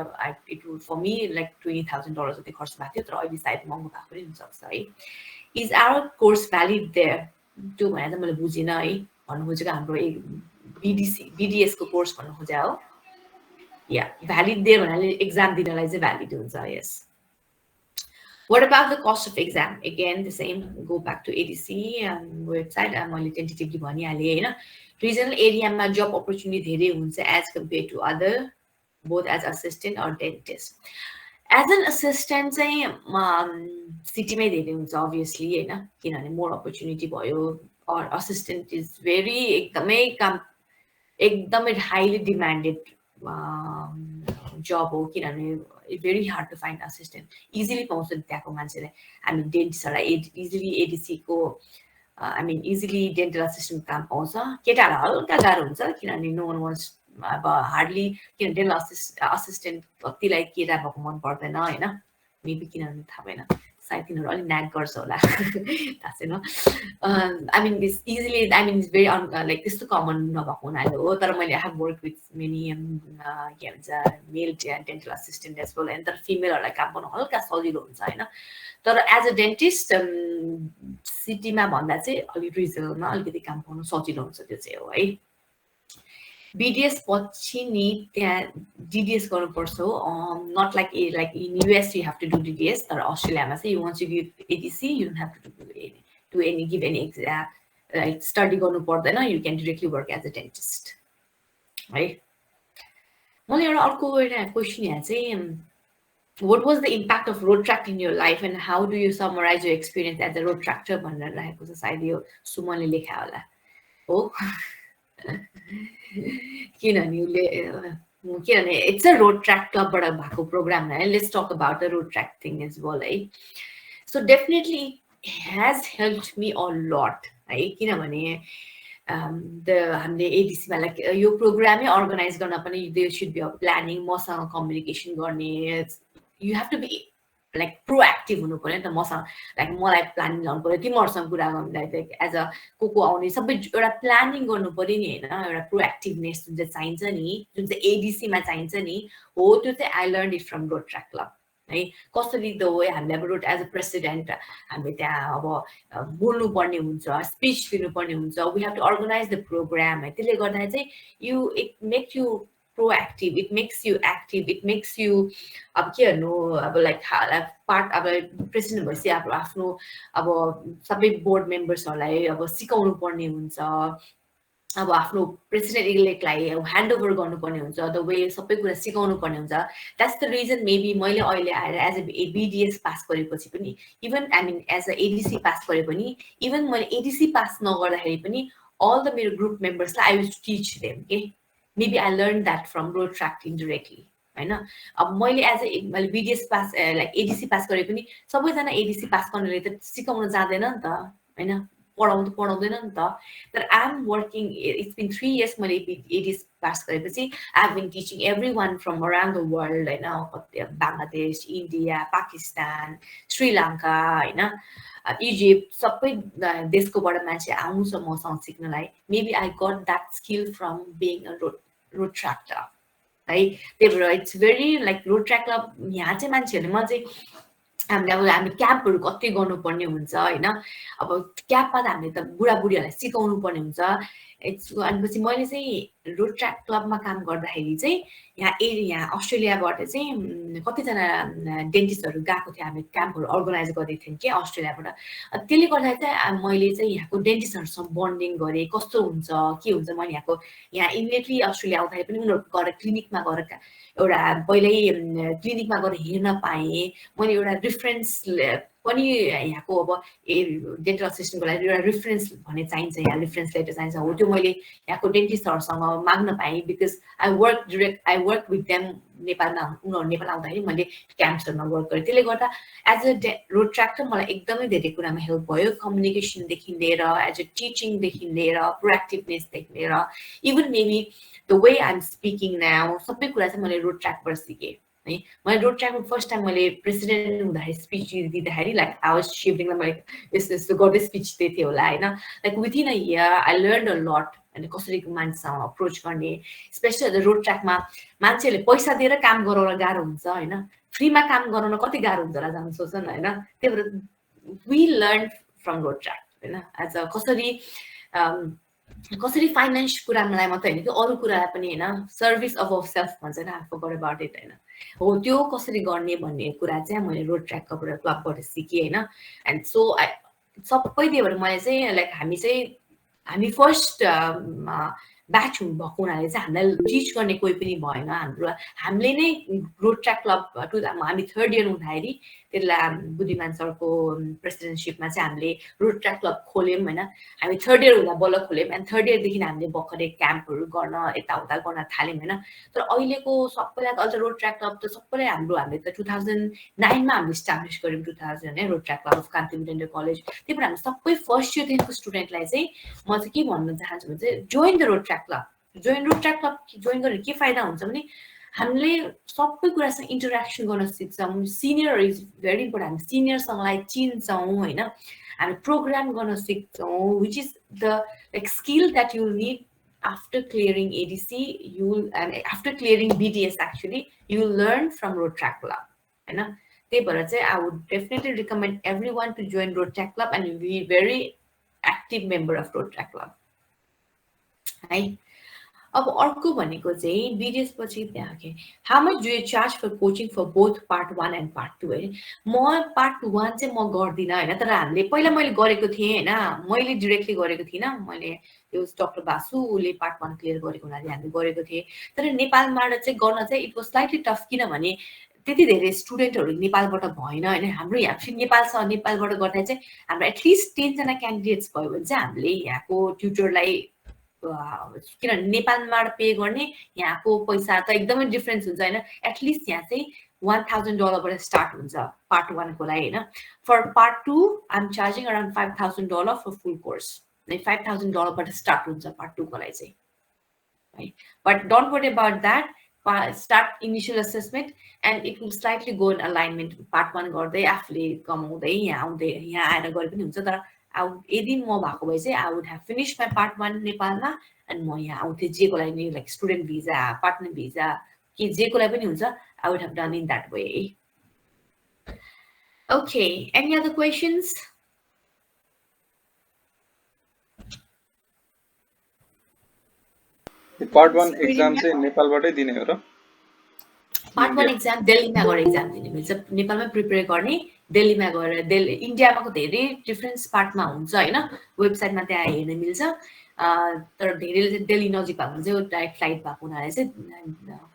it will for me like $20,000 जति खर्च भएको थियो तर अहिले सायद महँगो भएको पनि हुन सक्छ है is our course valid there त्यो भने त मैले बुझिन है भन्नु खोजेको हाम्रो BDS को कोर्स भन्नु खोजे हो या भ्यालिड देयर भन्नाले एक्जाम दिनलाई चाहिँ भ्यालिड हुन्छ यस What about the cost of exam? Again, the same. Go back to ADC website. मैले tentatively भनिहालेँ हैन regional area मा job opportunity धेरै हुन्छ as compared to other both as assistant or dentist. As an assistant चाहिँ city मै धेरै हुन्छ obviously हैन किनभने more opportunity भयो or assistant is very एकदमै highly demanded job हो किनभने very hard to find assistant easily पाउँछ त्यहाँको मान्छेले हामी डेन्टिस्टहरुलाई easily ADC को I mean easily dental assistant काम पाउँछ केटाहरुलाई हल्का गाह्रो हुन्छ किनभने no one wants अब हार्डली किन dental assistant कतिलाई केटा भएको मन पर्दैन हैन मेबी किनभने थाहा भएन सायद तिनीहरु अलि न्याग गर्छ होला थाहा छैन I mean this easily I mean it's very like त्यस्तो कमन नभएको हुनाले हो तर मैले I have worked with many के भन्छ male dental assistant as well and तर फिमेलहरुलाई काम गर्न हल्का सजिलो हुन्छ हैन तर एज अ डेन्टिस्ट सिटीमा भन्दा चाहिँ अलि रिजनलमा अलिकति काम गर्न सजिलो हुन्छ त्यो चाहिँ हो है BDS पछि नि त्यहाँ DDS गर्नुपर्छ हो not like in US you have to do DDS तर अस्ट्रेलियामा चाहिँ once you give ADC you don't have to give any exam like study गर्नु पर्दैन you can directly work as a dentist है मैले एउटा अर्को एउटा क्वेशन यहाँ चाहिँ what was the impact of road track in your life and how do you summarize your experience as a road tractor भनेर राखेको छ सायद यो सुमनले लेखा होला हो किनभने it's a road track क्लबबाट भएको प्रोग्राम है let's talk about the road track thing as well है so definitely it has helped me a lot है किनभने हामीले ADC मा लाइक यो प्रोग्रामै अर्गनाइज गर्न पनि there should be a planning मसँग कम्युनिकेसन गर्ने you have to be like proactive हुनु पर्यो नि त मसँग लाइक मलाई प्लानिङ गर्नु पर्यो तिमीहरुसँग कुरा गर्नु लाइक एज अ को आउने सबै एउटा प्लानिङ गर्नु पर्यो नि हैन एउटा प्रोएक्टिभनेस जुन चाहिँ चाहिन्छ नि जुन चाहिँ एडीसी मा चाहिन्छ नि हो त्यो चाहिँ I learn it from road track club है कसरी द वे हामीले अब रोड एज अ प्रेसिडेन्ट हामीले त्यहाँ अब बोल्नु पर्ने हुन्छ स्पीच दिनु पर्ने हुन्छ we have to organise the program है त्यसले गर्दा चाहिँ you it makes you proactive it makes you active it makes you अब के हेर्नु अब लाइक पार्ट अब प्रेसिडेन्ट भएपछि अब आफ्नो अब सबै बोर्ड मेम्बर्सहरुलाई अब सिकाउनु पर्ने हुन्छ अब आफ्नो प्रेसिडेन्ट इलेक्टलाई ह्यान्ड ओभर गर्नुपर्ने हुन्छ द वे सबै कुरा सिकाउनु पर्ने हुन्छ द्याट्स द रिजन मेबी मैले अहिले आएर एज अ BDS पास गरेपछि पनि even I mean as a ADC pass गरे पनि इभन मैले ADC पास नगर्दाखेरि पनि all the मेरो group मेम्बर्सलाई I used to teach them okay maybe I learned that from road track indirectly हैन अब मैले एज ए मैले BDS pass like ADC pass गरे पनि सबैजना ADC पास गर्नेले त सिकाउन जाँदैन नि त हैन पढाउँदैन नि त तर I am working it's been 3 years मैले ADS पास गरेपछि I have been teaching everyone from around the world हैन बांग्लादेश इन्डिया पाकिस्तान श्रीलङ्का हैन इजिप्ट सबै देशकोबाट मान्छे आउँछ मसँग सिक्नलाई maybe I got that skill from being a road tractor है त्यही भएर it's very like road track club यहाँ चाहिँ मान्छेहरूले म चाहिँ हामी क्याम्पहरू कति गर्नुपर्ने हुन्छ होइन अब क्याम्पमा त हामीले त बुढाबुढीहरूलाई सिकाउनु पर्ने हुन्छ भनेपछि मैले चाहिँ रोड ट्र्याक क्लबमा काम गर्दाखेरि चाहिँ यहाँ अस्ट्रेलियाबाट चाहिँ कतिजना डेन्टिस्टहरू गएको थियो हामी क्याम्पहरू अर्गनाइज गरेको थियौँ कि अस्ट्रेलियाबाट त्यसले गर्दा चाहिँ मैले चाहिँ यहाँको डेन्टिस्टहरूसँग बन्डिङ गरेँ कस्तो हुन्छ के हुन्छ मैले यहाँ इमिडिएटली अस्ट्रेलिया आउँदाखेरि पनि उनीहरू गएर क्लिनिकमा गएर एउटा पहिल्यै क्लिनिकमा गएर हेर्न पाएँ मैले एउटा रिफरेन्स पनि यहाँको अब डेन्टल असिस्टेन्टको लागि एउटा रिफरेन्स भन्ने चाहिन्छ यहाँ रिफरेन्स लेटर चाहिन्छ हो त्यो मैले यहाँको डेन्टिस्टहरूसँग माग्न पाएँ because I work with them नेपालमा उनीहरू नेपाल आउँदाखेरि मैले क्याम्प्सहरूमा वर्क गरेँ त्यसले गर्दा एज अ रोड ट्र्याक्टर मलाई एकदमै धेरै कुरामा हेल्प भयो कम्युनिकेसनदेखि लिएर एज अ टिचिङदेखि लिएर प्रोएक्टिभनेसदेखि लिएर even maybe the way I am speaking now सबै कुरा चाहिँ मैले रोड ट्र्याकबाट सिकेँ है मैले रोड ट्र्याकमा फर्स्ट टाइम मैले प्रेसिडेन्ट हुँदाखेरि स्पिच दिँदाखेरि लाइक आई वाज सिभलिङलाई मैले यस्तो यस्तो गर्दै स्पिच दिएको थिएँ होला होइन like within a year I learn a lot अनि कसरी मान्छेसँग अप्रोच गर्ने स्पेसली रोड ट्र्याकमा मान्छेहरूले पैसा दिएर काम गराउन गाह्रो हुन्छ होइन फ्रीमा काम गराउन कति गाह्रो हुन्छ होला जानु सोच न होइन त्यही भएर we learn from Rotaract होइन एज अ कसरी फाइनेन्स कुरालाई मात्रै होइन कि अरू कुरालाई पनि होइन सर्भिस अफ सेल्फ भन्छ नि आई फरगट अबाउट इट होइन हो त्यो कसरी गर्ने भन्ने कुरा चाहिँ मैले रोड ट्र्याक क्लबबाट सिकेँ होइन एन्ड सो सबै त्यही भएर मैले चाहिँ लाइक हामी फर्स्ट ब्याच भएको हुनाले चाहिँ हामीलाई टिच गर्ने कोही पनि भएन हामीले नै रोड ट्र्याक क्लब हामी थर्ड इयर हुँदाखेरि त्यसलाई बुद्धिमान सरको प्रेसिडेन्टसिपमा चाहिँ हामीले रोड ट्र्याक क्लब खोल्यौँ होइन हामी थर्ड इयर हुँदा बल्ल खोल्यौँ एन्ड थर्ड इयरदेखि हामीले भर्खरै क्याम्पहरू गर्न यताउता गर्न थाल्यौँ होइन तर अहिलेको सबैलाई त अझ रोड ट्र्याक क्लब त सबैलाई हामीले त 2009मा हामीले इस्टाब्लिस गऱ्यौँ 2000 है road track club of Kantipur dental college त्यही भएर हामी सबै फर्स्ट इयरदेखिको स्टुडेन्टलाई चाहिँ म चाहिँ के भन्न चाहन्छु भने चाहिँ join the road track club join गरेर के फाइदा हुन्छ भने हामीले सबै कुरासँग इन्टरेक्सन गर्न सिक्छौँ सिनियर इज भेरी इम्पोर्टेन्ट हामी सिनियरसँगलाई चिन्छौँ होइन हामी प्रोग्राम गर्न सिक्छौँ which is the like skill that you need after clearing ADC and after clearing BDS actually you will learn from road track club हैन त्यही भएर चाहिँ I would definitely recommend everyone to join road track club and be very active member of road track club है अब अर्को भनेको चाहिँ BDS पछि त्यहाँ के how much do you charge for coaching for both part 1 and part 2 है म part 1 चाहिँ म गर्दिन हैन तर हामीले पहिला मैले गरेको थिएँ हैन मैले डाइरेक्टली गरेको थिइन मैले यो डाक्टर बासुले पार्ट 1 क्लियर गरेको हुनाले हामीले गरेको थिए तर नेपालबाट चाहिँ गर्न चाहिँ इट वाज स्लाइटली टफ किनभने त्यति धेरै स्टुडेन्टहरू नेपालबाट भएन हैन हाम्रो यहाँ फेरि नेपालबाट गर्दा चाहिँ हाम्रो एटलिस्ट 10 जना क्यान्डिडेट्स भयो भने चाहिँ हामीले यहाँको ट्युटरलाई किनभने नेपालबाट पे गर्ने यहाँको पैसा त एकदमै डिफरेन्स हुन्छ हैन एटलिस्ट यहाँ चाहिँ $1,000 स्टार्ट हुन्छ पार्ट 1 को लागि हैन for part 2 I am charging around $5,000 for full course $5,000 बाट स्टार्ट हुन्छ पार्ट 2 को लागि चाहिँ है but don't worry about that start initial assessment and it will slightly go in alignment part 1 गर्दै आफूले कमाउँदै यहाँ आएर गरे पनि हुन्छ तर यदि म भएको भए चाहिँ I would have finished my part 1 नेपालमा and म यहाँ आउँथे जेको लागि नि like student visa partner visa के जेको लागि पनि हुन्छ I would have done in that way. Okay, any other questions? Part 1 exam चाहिँ नेपालबाटै दिने हो र पार्ट 1 एक्जाम दिल्लीमा गएर एक्जाम दिने मिल्छ नेपालमै प्रिपेयर गर्ने दिल्लीमा गएर इन्डियामा धेरै डिफरेन्स पार्टमा हुन्छ हैन वेबसाइटमा त्यहाँ हेर्न मिल्छ तर धेरैले चाहिँ दिल्ली नजिक भएको चाहिँ डाइरेक्ट फ्लाइट भएको हुनाले चाहिँ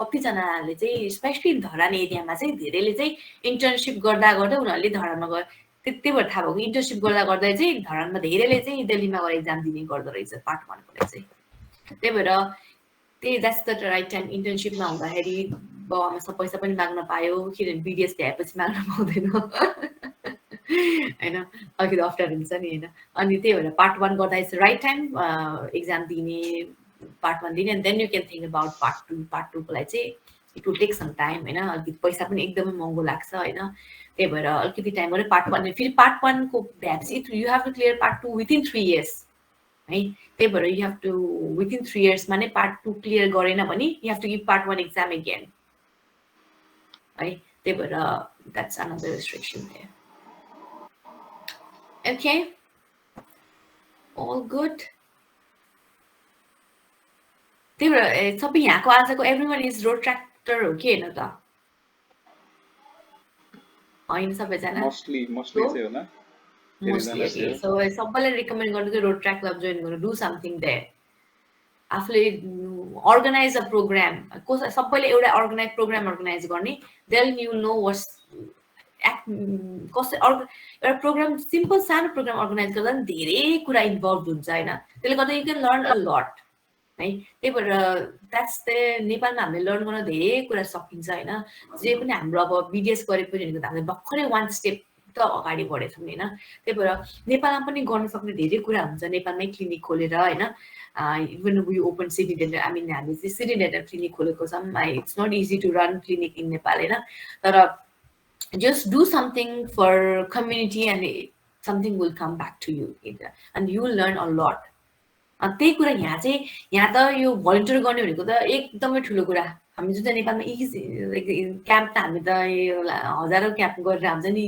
कतिजनाले चाहिँ स्पेशली धरान एरियामा चाहिँ धेरैले चाहिँ इन्टर्नसिप गर्दा उनीहरूले धरानमा गएर त्यही भएर थाहा भएको इन्टर्नसिप गर्दा चाहिँ धरानमा धेरैले चाहिँ दिल्लीमा गएर एक्जाम दिने गर्दो रहेछ पार्ट 1 को लागि चाहिँ त्यही भएर that's the right time internship मा हुँदाखेरि बाउआमासँग पैसा पनि माग्न पायो किनभने BDS भ्याएपछि माग्न पाउँदैन होइन अलिकति अप्ठ्यारो हुन्छ नि होइन अनि त्यही भएर पार्ट 1 गर्दा इट्स राइट टाइम एक्जाम दिने पार्ट 1 दिने and then you can think about part 2 को लागि चाहिँ it will take some time होइन अलिकति पैसा पनि एकदमै महँगो लाग्छ होइन त्यही भएर अलिकति टाइम गऱ्यो पार्ट 1 फेरि पार्ट 1 को भ्याएपछि you have to clear part 2 within 3 years है त्यही भएर यु हेभ टु विथिन 3 yearsमा नै पार्ट 2 क्लियर गरेन भने you have to give part 1 exam again है त्यही भएर that's another restriction there okay all good त्यही भएर सबै यहाँको आजको एभ्रीवन इज रोड ट्र्याक्टर हो कि होइन त होइन सबैजना मोस्टली चाहिँ होला मोस्टली सो सबैलाई रिकमेन्ड गर्नु कि रोड ट्र्याक क्लब जोइन गर्नु डु समथिङ देयर आफूले अर्गनाइज अ प्रोग्राम सबैले एउटा प्रोग्राम अर्गनाइज गर्ने देन यु नो वाट्स कसै एउटा प्रोग्राम सिम्पल सानो प्रोग्राम अर्गनाइज गर्दा पनि धेरै कुरा इन्भल्भ हुन्छ होइन त्यसले गर्दा you can learn a lot है त्यही भएर द्याट्स द नेपालमा हामीले लर्न गर्न धेरै कुरा सकिन्छ होइन जे पनि हाम्रो अब BDS गरेको भनेको त हामीले भर्खरै 1 स्टेप त अगाडि बढेछौँ होइन त्यही भएर नेपालमा पनि गर्न सक्ने धेरै कुरा हुन्छ नेपालमै क्लिनिक खोलेर होइन even we open city dental हामीले चाहिँ सिटी डेन्टल क्लिनिक खोलेको छौँ it's not easy to run clinic in Nepal होइन तर just do something for community and something will come back to you and you will learn a lot त्यही कुरा यहाँ त यो भलिन्टियर गर्ने भनेको त एकदमै ठुलो कुरा हामी जुन चाहिँ नेपालमा क्याम्प त हामी त हजारौँ क्याम्प गरेर हुन्छ नि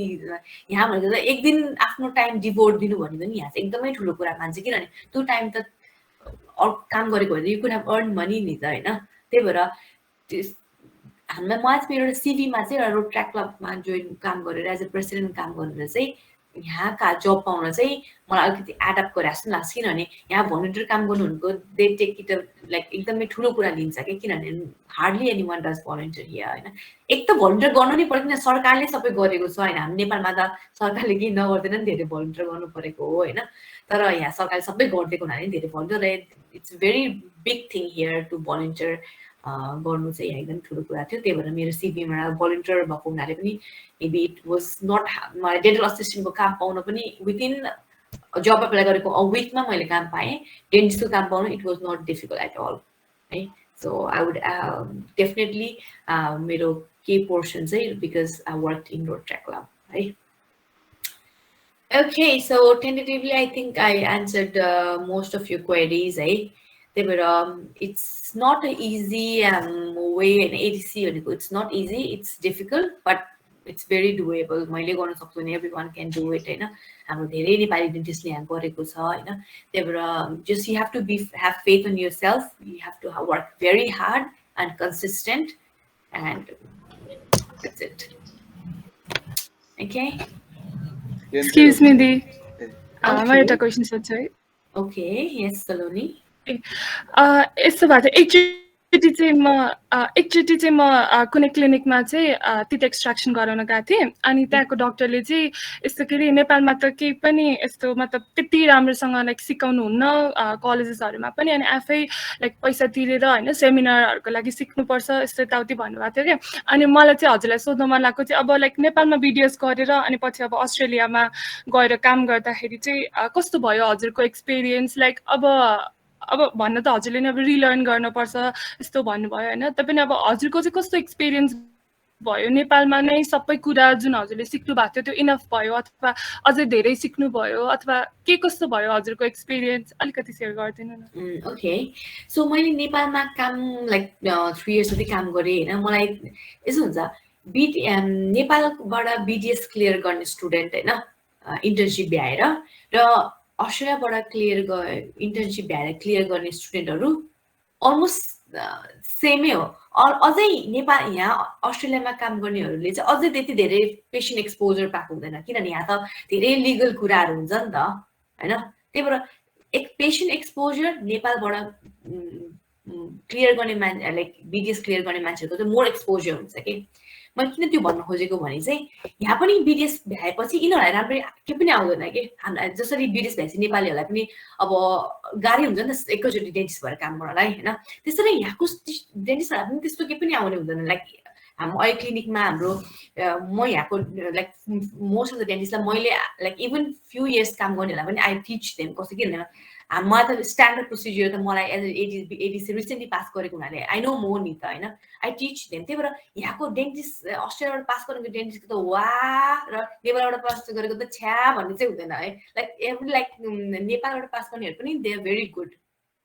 यहाँ भनेको त एक दिन आफ्नो टाइम डिभोट दिनु भनेको नि यहाँ चाहिँ एकदमै ठुलो कुरा मान्छ किनभने त्यो टाइम त काम गरेको भने you could have earn money नि त होइन त्यही भएर हामीलाई म आज मेरो एउटा सिभीमा चाहिँ एउटा रोड ट्र्याक क्लबमा जोइन काम गरेर एज अ प्रेसिडेन्ट काम गरेर चाहिँ यहाँका जब पाउन चाहिँ मलाई अलिकति एडअप गरेर जस्तो लाग्छ किनभने यहाँ भलिन्टियर काम गर्नु भनेको दे टेक इट लाइक एकदमै ठुलो कुरा लिन्छ क्या किनभने hardly any one does volunteer here होइन एक त भलिन्टियर गर्नु नै पर्यो किन सरकारले सबै गरेको छ होइन हामी नेपालमा त सरकारले केही नगर्दैन नि धेरै भलिन्टियर गर्नु परेको हो होइन तर यहाँ सरकारले सबै गरिदिएको हुनाले धेरै volunteer it's very big thing here to volunteer गर्नु चाहिँ यहाँ एकदम ठुलो कुरा थियो त्यही भएर मेरो सिभीमा भलिन्टियर भएको हुनाले पनि मेबी इट वाज नट मलाई डेन्टल असिस्टेन्टको काम पाउन पनि विथिन जब एप्लाई गरेको अ विकमा मैले काम पाएँ डेन्टिस्टको काम पाउनु it was not difficult at all है सो आई वुड डेफिनेटली मेरो केही पोर्सन चाहिँ because I work in road track club है Okay, so tentatively, I think I answered most of your queries. It's not an easy way in ADC. It's not easy. It's difficult, but it's very doable. Everyone can do it. Just you have to have faith in yourself. You have to work very hard and consistent, and that's it. Okay. Excuse me, Di. My question is Okay. Yes, Saloni. यस्तो भएको एकचोटि चाहिँ म कुनै क्लिनिकमा चाहिँ तित extraction गराउन गएको थिएँ अनि त्यहाँको डाक्टरले चाहिँ यस्तो के अरे नेपालमा त केही पनि यस्तो मतलब त्यति राम्रोसँग लाइक सिकाउनुहुन्न कलेजेसहरूमा पनि अनि आफै लाइक पैसा तिरेर होइन सेमिनारहरूको लागि सिक्नुपर्छ यस्तो यताउति भन्नुभएको थियो क्या अनि मलाई चाहिँ हजुरलाई सोध्न मन लागेको चाहिँ अब लाइक नेपालमा BDS गरेर अनि पछि अब अस्ट्रेलियामा गएर काम गर्दाखेरि चाहिँ कस्तो भयो हजुरको एक्सपिरियन्स लाइक अब भन्न त हजुरले नै अब रिलर्न गर्नुपर्छ यस्तो भन्नुभयो होइन तपाईँ अब हजुरको चाहिँ कस्तो एक्सपिरियन्स भयो नेपालमा नै सबै कुरा जुन हजुरले सिक्नु भएको थियो त्यो इनफ भयो अथवा अझै धेरै सिक्नु भयो अथवा के कस्तो भयो हजुरको एक्सपिरियन्स अलिकति सेयर गरिदिनु न ओके सो मैले नेपालमा काम लाइक 3 इयर्स जति काम गरेँ होइन मलाई यसो हुन्छ नेपालबाट BDS क्लियर गर्ने स्टुडेन्ट होइन इन्टर्नसिप भ्याएर र अस्ट्रेलियाबाट इन्टर्नसिप भ्याएर क्लियर गर्ने स्टुडेन्टहरू अलमोस्ट सेमै हो अझै नेपाल यहाँ अस्ट्रेलियामा काम गर्नेहरूले चाहिँ अझै त्यति धेरै पेसेन्ट एक्सपोजर पाएको हुँदैन किनभने यहाँ त धेरै लिगल कुराहरू हुन्छ नि त होइन त्यही भएर पेसेन्ट एक्सपोजर नेपालबाट क्लियर गर्ने मान्छे लाइक BDS क्लियर गर्ने मान्छेहरूको चाहिँ मोर एक्सपोजर हुन्छ कि मैले किन त्यो भन्न खोजेको भने चाहिँ यहाँ पनि BDS भ्याएपछि यिनीहरूलाई राम्ररी के पनि आउँदैन कि हामीलाई जसरी BDS भएपछि नेपालीहरूलाई पनि अब गाह्रै हुन्छ नि त एकैचोटि डेन्टिस्ट भएर काम गर्नलाई होइन त्यसरी यहाँको डेन्टिस्टहरूलाई पनि त्यस्तो के पनि आउने हुँदैन लाइक अहिले क्लिनिकमा हाम्रो म यहाँको लाइक मोस्ट अफ द डेन्टिस्टलाई मैले लाइक इभन फ्यु इयर्स काम गर्नेहरूलाई पनि आई टिच देम कसै किन मलाई त स्ट्यान्डर्ड प्रोसिजियर त मलाई एज एडिसी रिसेन्टली पास गरेको हुनाले आई नो मोर नि त होइन आई टिच देम त्यही भएर यहाँको डेन्टिस्ट अस्ट्रेलियाबाट पास गरेको डेन्टिस्टको त वा र नेपालबाट पास गरेको त छ्या भन्ने चाहिँ हुँदैन है लाइक एभ्री लाइक नेपालबाट पास गर्नेहरू पनि दे आर भेरी गुड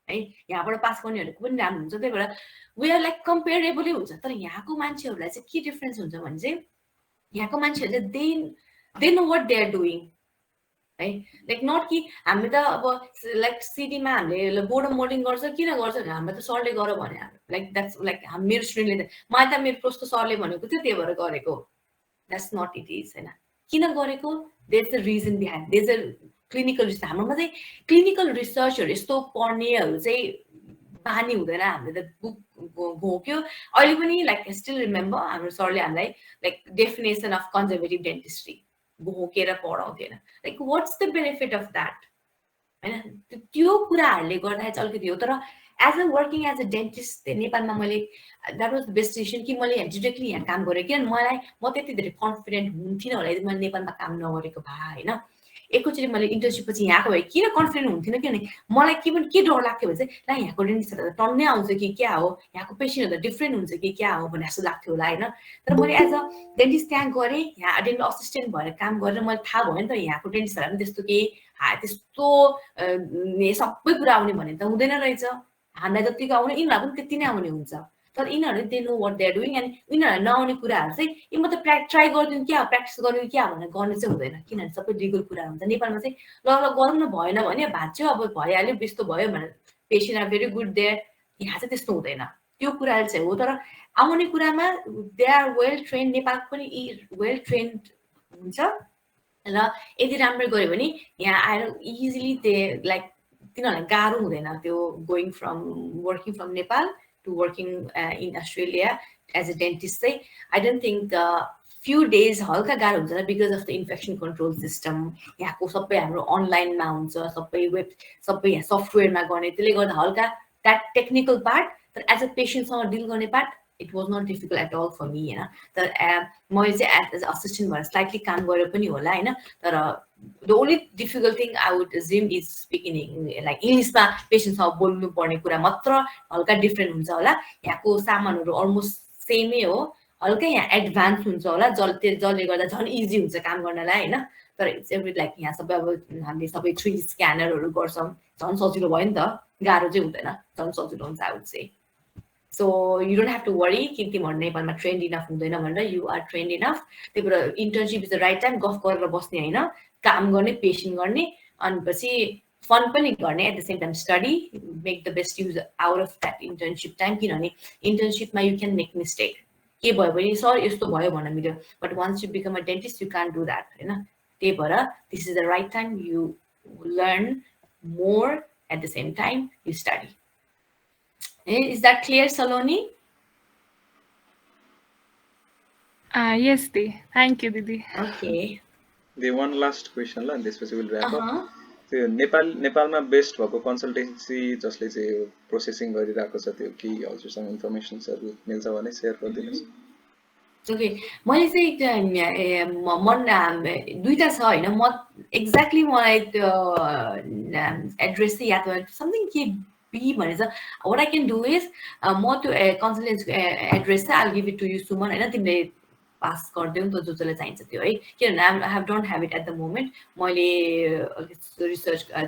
है यहाँबाट पास गर्नेहरूको पनि राम्रो हुन्छ त्यही भएर वी आर लाइक कम्पेरेबलै हुन्छ तर यहाँको मान्छेहरूलाई चाहिँ के डिफ्रेन्स हुन्छ भने चाहिँ यहाँको मान्छेहरूले they know what they are doing है लाइक नट कि हामी त अब लाइक सिटीमा हामीले बोर्ड मोल्डिङ गर्छ किन गर्छ भने हाम्रो त सरले गर भने लाइक द्याट्स लाइक मेरो स्टुडेन्टले त मलाई त मेरो कस्तो सरले भनेको थियो त्यही भएर गरेको द्याट्स नट इट इज होइन किन गरेको there is a reason behind there is a clinical research हाम्रोमा चाहिँ क्लिनिकल रिसर्चहरू यस्तो पढ्नेहरू चाहिँ बानी हुँदैन हामीले त बुक घोक्यो अहिले पनि लाइक स्टिल रिमेम्बर हाम्रो सरले हामीलाई like definition of conservative dentistry घोकेर पढाउँथेन like what's the benefit of that होइन त्यो कुराहरूले गर्दाखेरि चाहिँ अलिकति हो तर as a working as a dentist नेपालमा मैले that was the best decision कि मैले डिरेक्टली यहाँ काम गरेँ किनभने म त्यति धेरै कन्फिडेन्ट हुन्थिनँ होला यदि मैले नेपालमा काम नगरेको भए होइन एकैचोटि मैले इन्टर्नसिप पछि यहाँको भए किन कन्फिडेन्ट हुन्थेन किनभने मलाई के डर लाग्थ्यो भने चाहिँ ला यहाँको डेन्टिस्टहरू त टन्नै आउँछ कि क्या हो यहाँको पेसेन्टहरू त डिफ्रेन्ट हुन्छ कि क्या हो भन्ने जस्तो लाग्थ्यो होला होइन तर मैले एज अ डेन्टिस्ट त्यहाँ गरेँ यहाँ डेन्टल असिस्टेन्ट भएर काम गरेर मैले थाहा भयो नि त यहाँको डेन्टिस्टहरूलाई पनि त्यस्तो केही त्यस्तो सबै कुरा आउने भने त हुँदैन रहेछ हामीलाई जतिको आउने यिनीहरूलाई पनि त्यति नै आउने हुन्छ तर यिनीहरूले they know what they are doing and यिनीहरूलाई नआउने कुराहरू चाहिँ म त ट्राई गरिदिउँ क्या प्र्याक्टिस गरिदिउँ क्या भनेर गर्ने चाहिँ हुँदैन किनभने सबै लिगल कुरा हुन्छ नेपालमा चाहिँ ल गरौँ न भएन भने भाँच्यो अब भइहाल्यो त्यस्तो भयो भनेर patient are very good there यहाँ चाहिँ त्यस्तो हुँदैन त्यो कुराले चाहिँ हो तर आउने कुरामा दे आर वेल ट्रेन्ड नेपालको पनि वेल ट्रेन्ड हुन्छ र यदि राम्रो गऱ्यो भने यहाँ आएर इजिली दे लाइक तिनीहरूलाई गाह्रो हुँदैन त्यो going from working from Nepal to working in Australia as a dentist चाहिँ I don't think few days हल्का गाह्रो हुन्छ because of the infection control system यहाँको सबै हाम्रो अनलाइनमा हुन्छ सबै यहाँ सफ्टवेयरमा गर्ने त्यसले गर्दा हल्का द्याट टेक्निकल पार्ट तर एज अ पेसेन्टसँग डिल गर्ने part it was not difficult at all for me होइन तर मैले चाहिँ एज अ असिस्टेन्ट भएर स्लाइटली काम गरेर पनि होला होइन तर the only difficult thing I would gym is speaking like इङ्ग्लिसमा पेसेन्टसँग बोल्नु पर्ने कुरा मात्र हल्का डिफ्रेन्ट हुन्छ होला यहाँको सामानहरू अलमोस्ट सेमै हो हल्का यहाँ एडभान्स हुन्छ होला जसले गर्दा झन् इजी हुन्छ काम गर्नलाई होइन तर इट्स एभ्री लाइक यहाँ सबै अब हामीले सबै 3D स्क्यानरहरू गर्छौँ झन् सजिलो भयो नि त गाह्रो चाहिँ हुँदैन झन् सजिलो हुन्छ I would say so you don't have to worry कि तिमीहरू नेपालमा ट्रेन्ड इनफ हुँदैन भनेर यु आर ट्रेन्ड इनफ त्यही भएर internship is the right time गफ गरेर बस्ने होइन काम गर्ने पेसेन्ट गर्ने अनि पछि फन पनि गर्ने at the same time study make the best use out of that internship time किनभने इन्टर्नसिपमा यु क्यान मेक मिस्टेक के भयो भने सर यस्तो भयो भन्न मिल्यो but once you become a dentist you can do that होइन त्यही भएर this is the right time you learn more at the same time you study Is that clear, Saloni? Yes, Di. Thank you, Didi. Okay. The one last question la this will wrap up. त्यो नेपालमा best भएको consultancy जसले चाहिँ processing गरिरहेको छ त्यो के हजुरसँग इन्फर्मेसन्सहरू मिल्छ भने सेयर गरिदिनुहोस्। ओके मैले चाहिँ मन दुईटा छ होइन म एक्ज्याक्टली मलाई त्यो एड्रेस चाहिँ याद भयो समथिङ के बी भनेर what I can do is म त्यो कन्सल्टेन्सीको एड्रेस चाहिँ I give it to you Suman होइन तिमीले पास गरिदेऊ नि त जसलाई चाहिन्छ त्यो है किनभने I don't have it at the moment मैले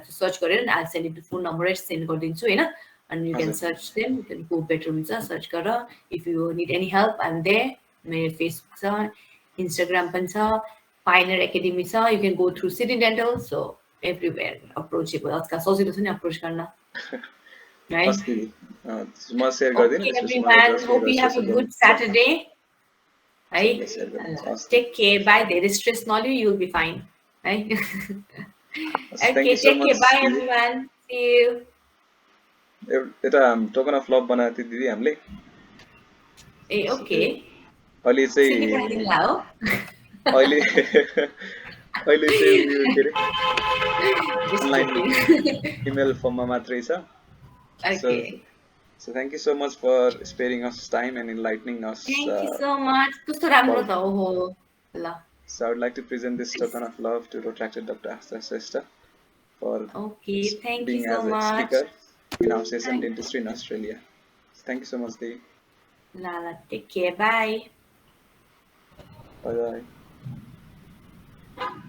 सर्च गरेर आई सेन्ड इट फोन नम्बरै सेन्ड गरिदिन्छु होइन अनि यु क्यान सर्च देम को बेटर हुन्छ सर्च गर if you need any help I am there मेरो फेसबुक छ इन्स्टाग्राम पनि छ पाइनर एकाडेमी छ you can go through City Dental so everywhere approachable आजकल सजिलो छ नि अप्रोच गर्न right म शेयर गर्दिन everyone hope you have a good Saturday right take care bye there is stress not you will be fine right okay take care bye everyone see you eta token of love बनाएको थियो दिदी हामीले ए okay अहिले चाहिँ अहिले अहिले चाहिँ यो के रे अनलाइन इमेल फर्ममा मात्रै छ okay So thank you so much for sparing us time and enlightening us. Thank you so much. कस्तो राम्रो About त ओहो ल So I would like to present this token of love to Retracted Dr. Astha Shrestha for Okay, thank you being so as a much. speaker in our session Thank Dentistry in Australia. Thank you so much, Dee. Lala, take care. Bye. Bye bye.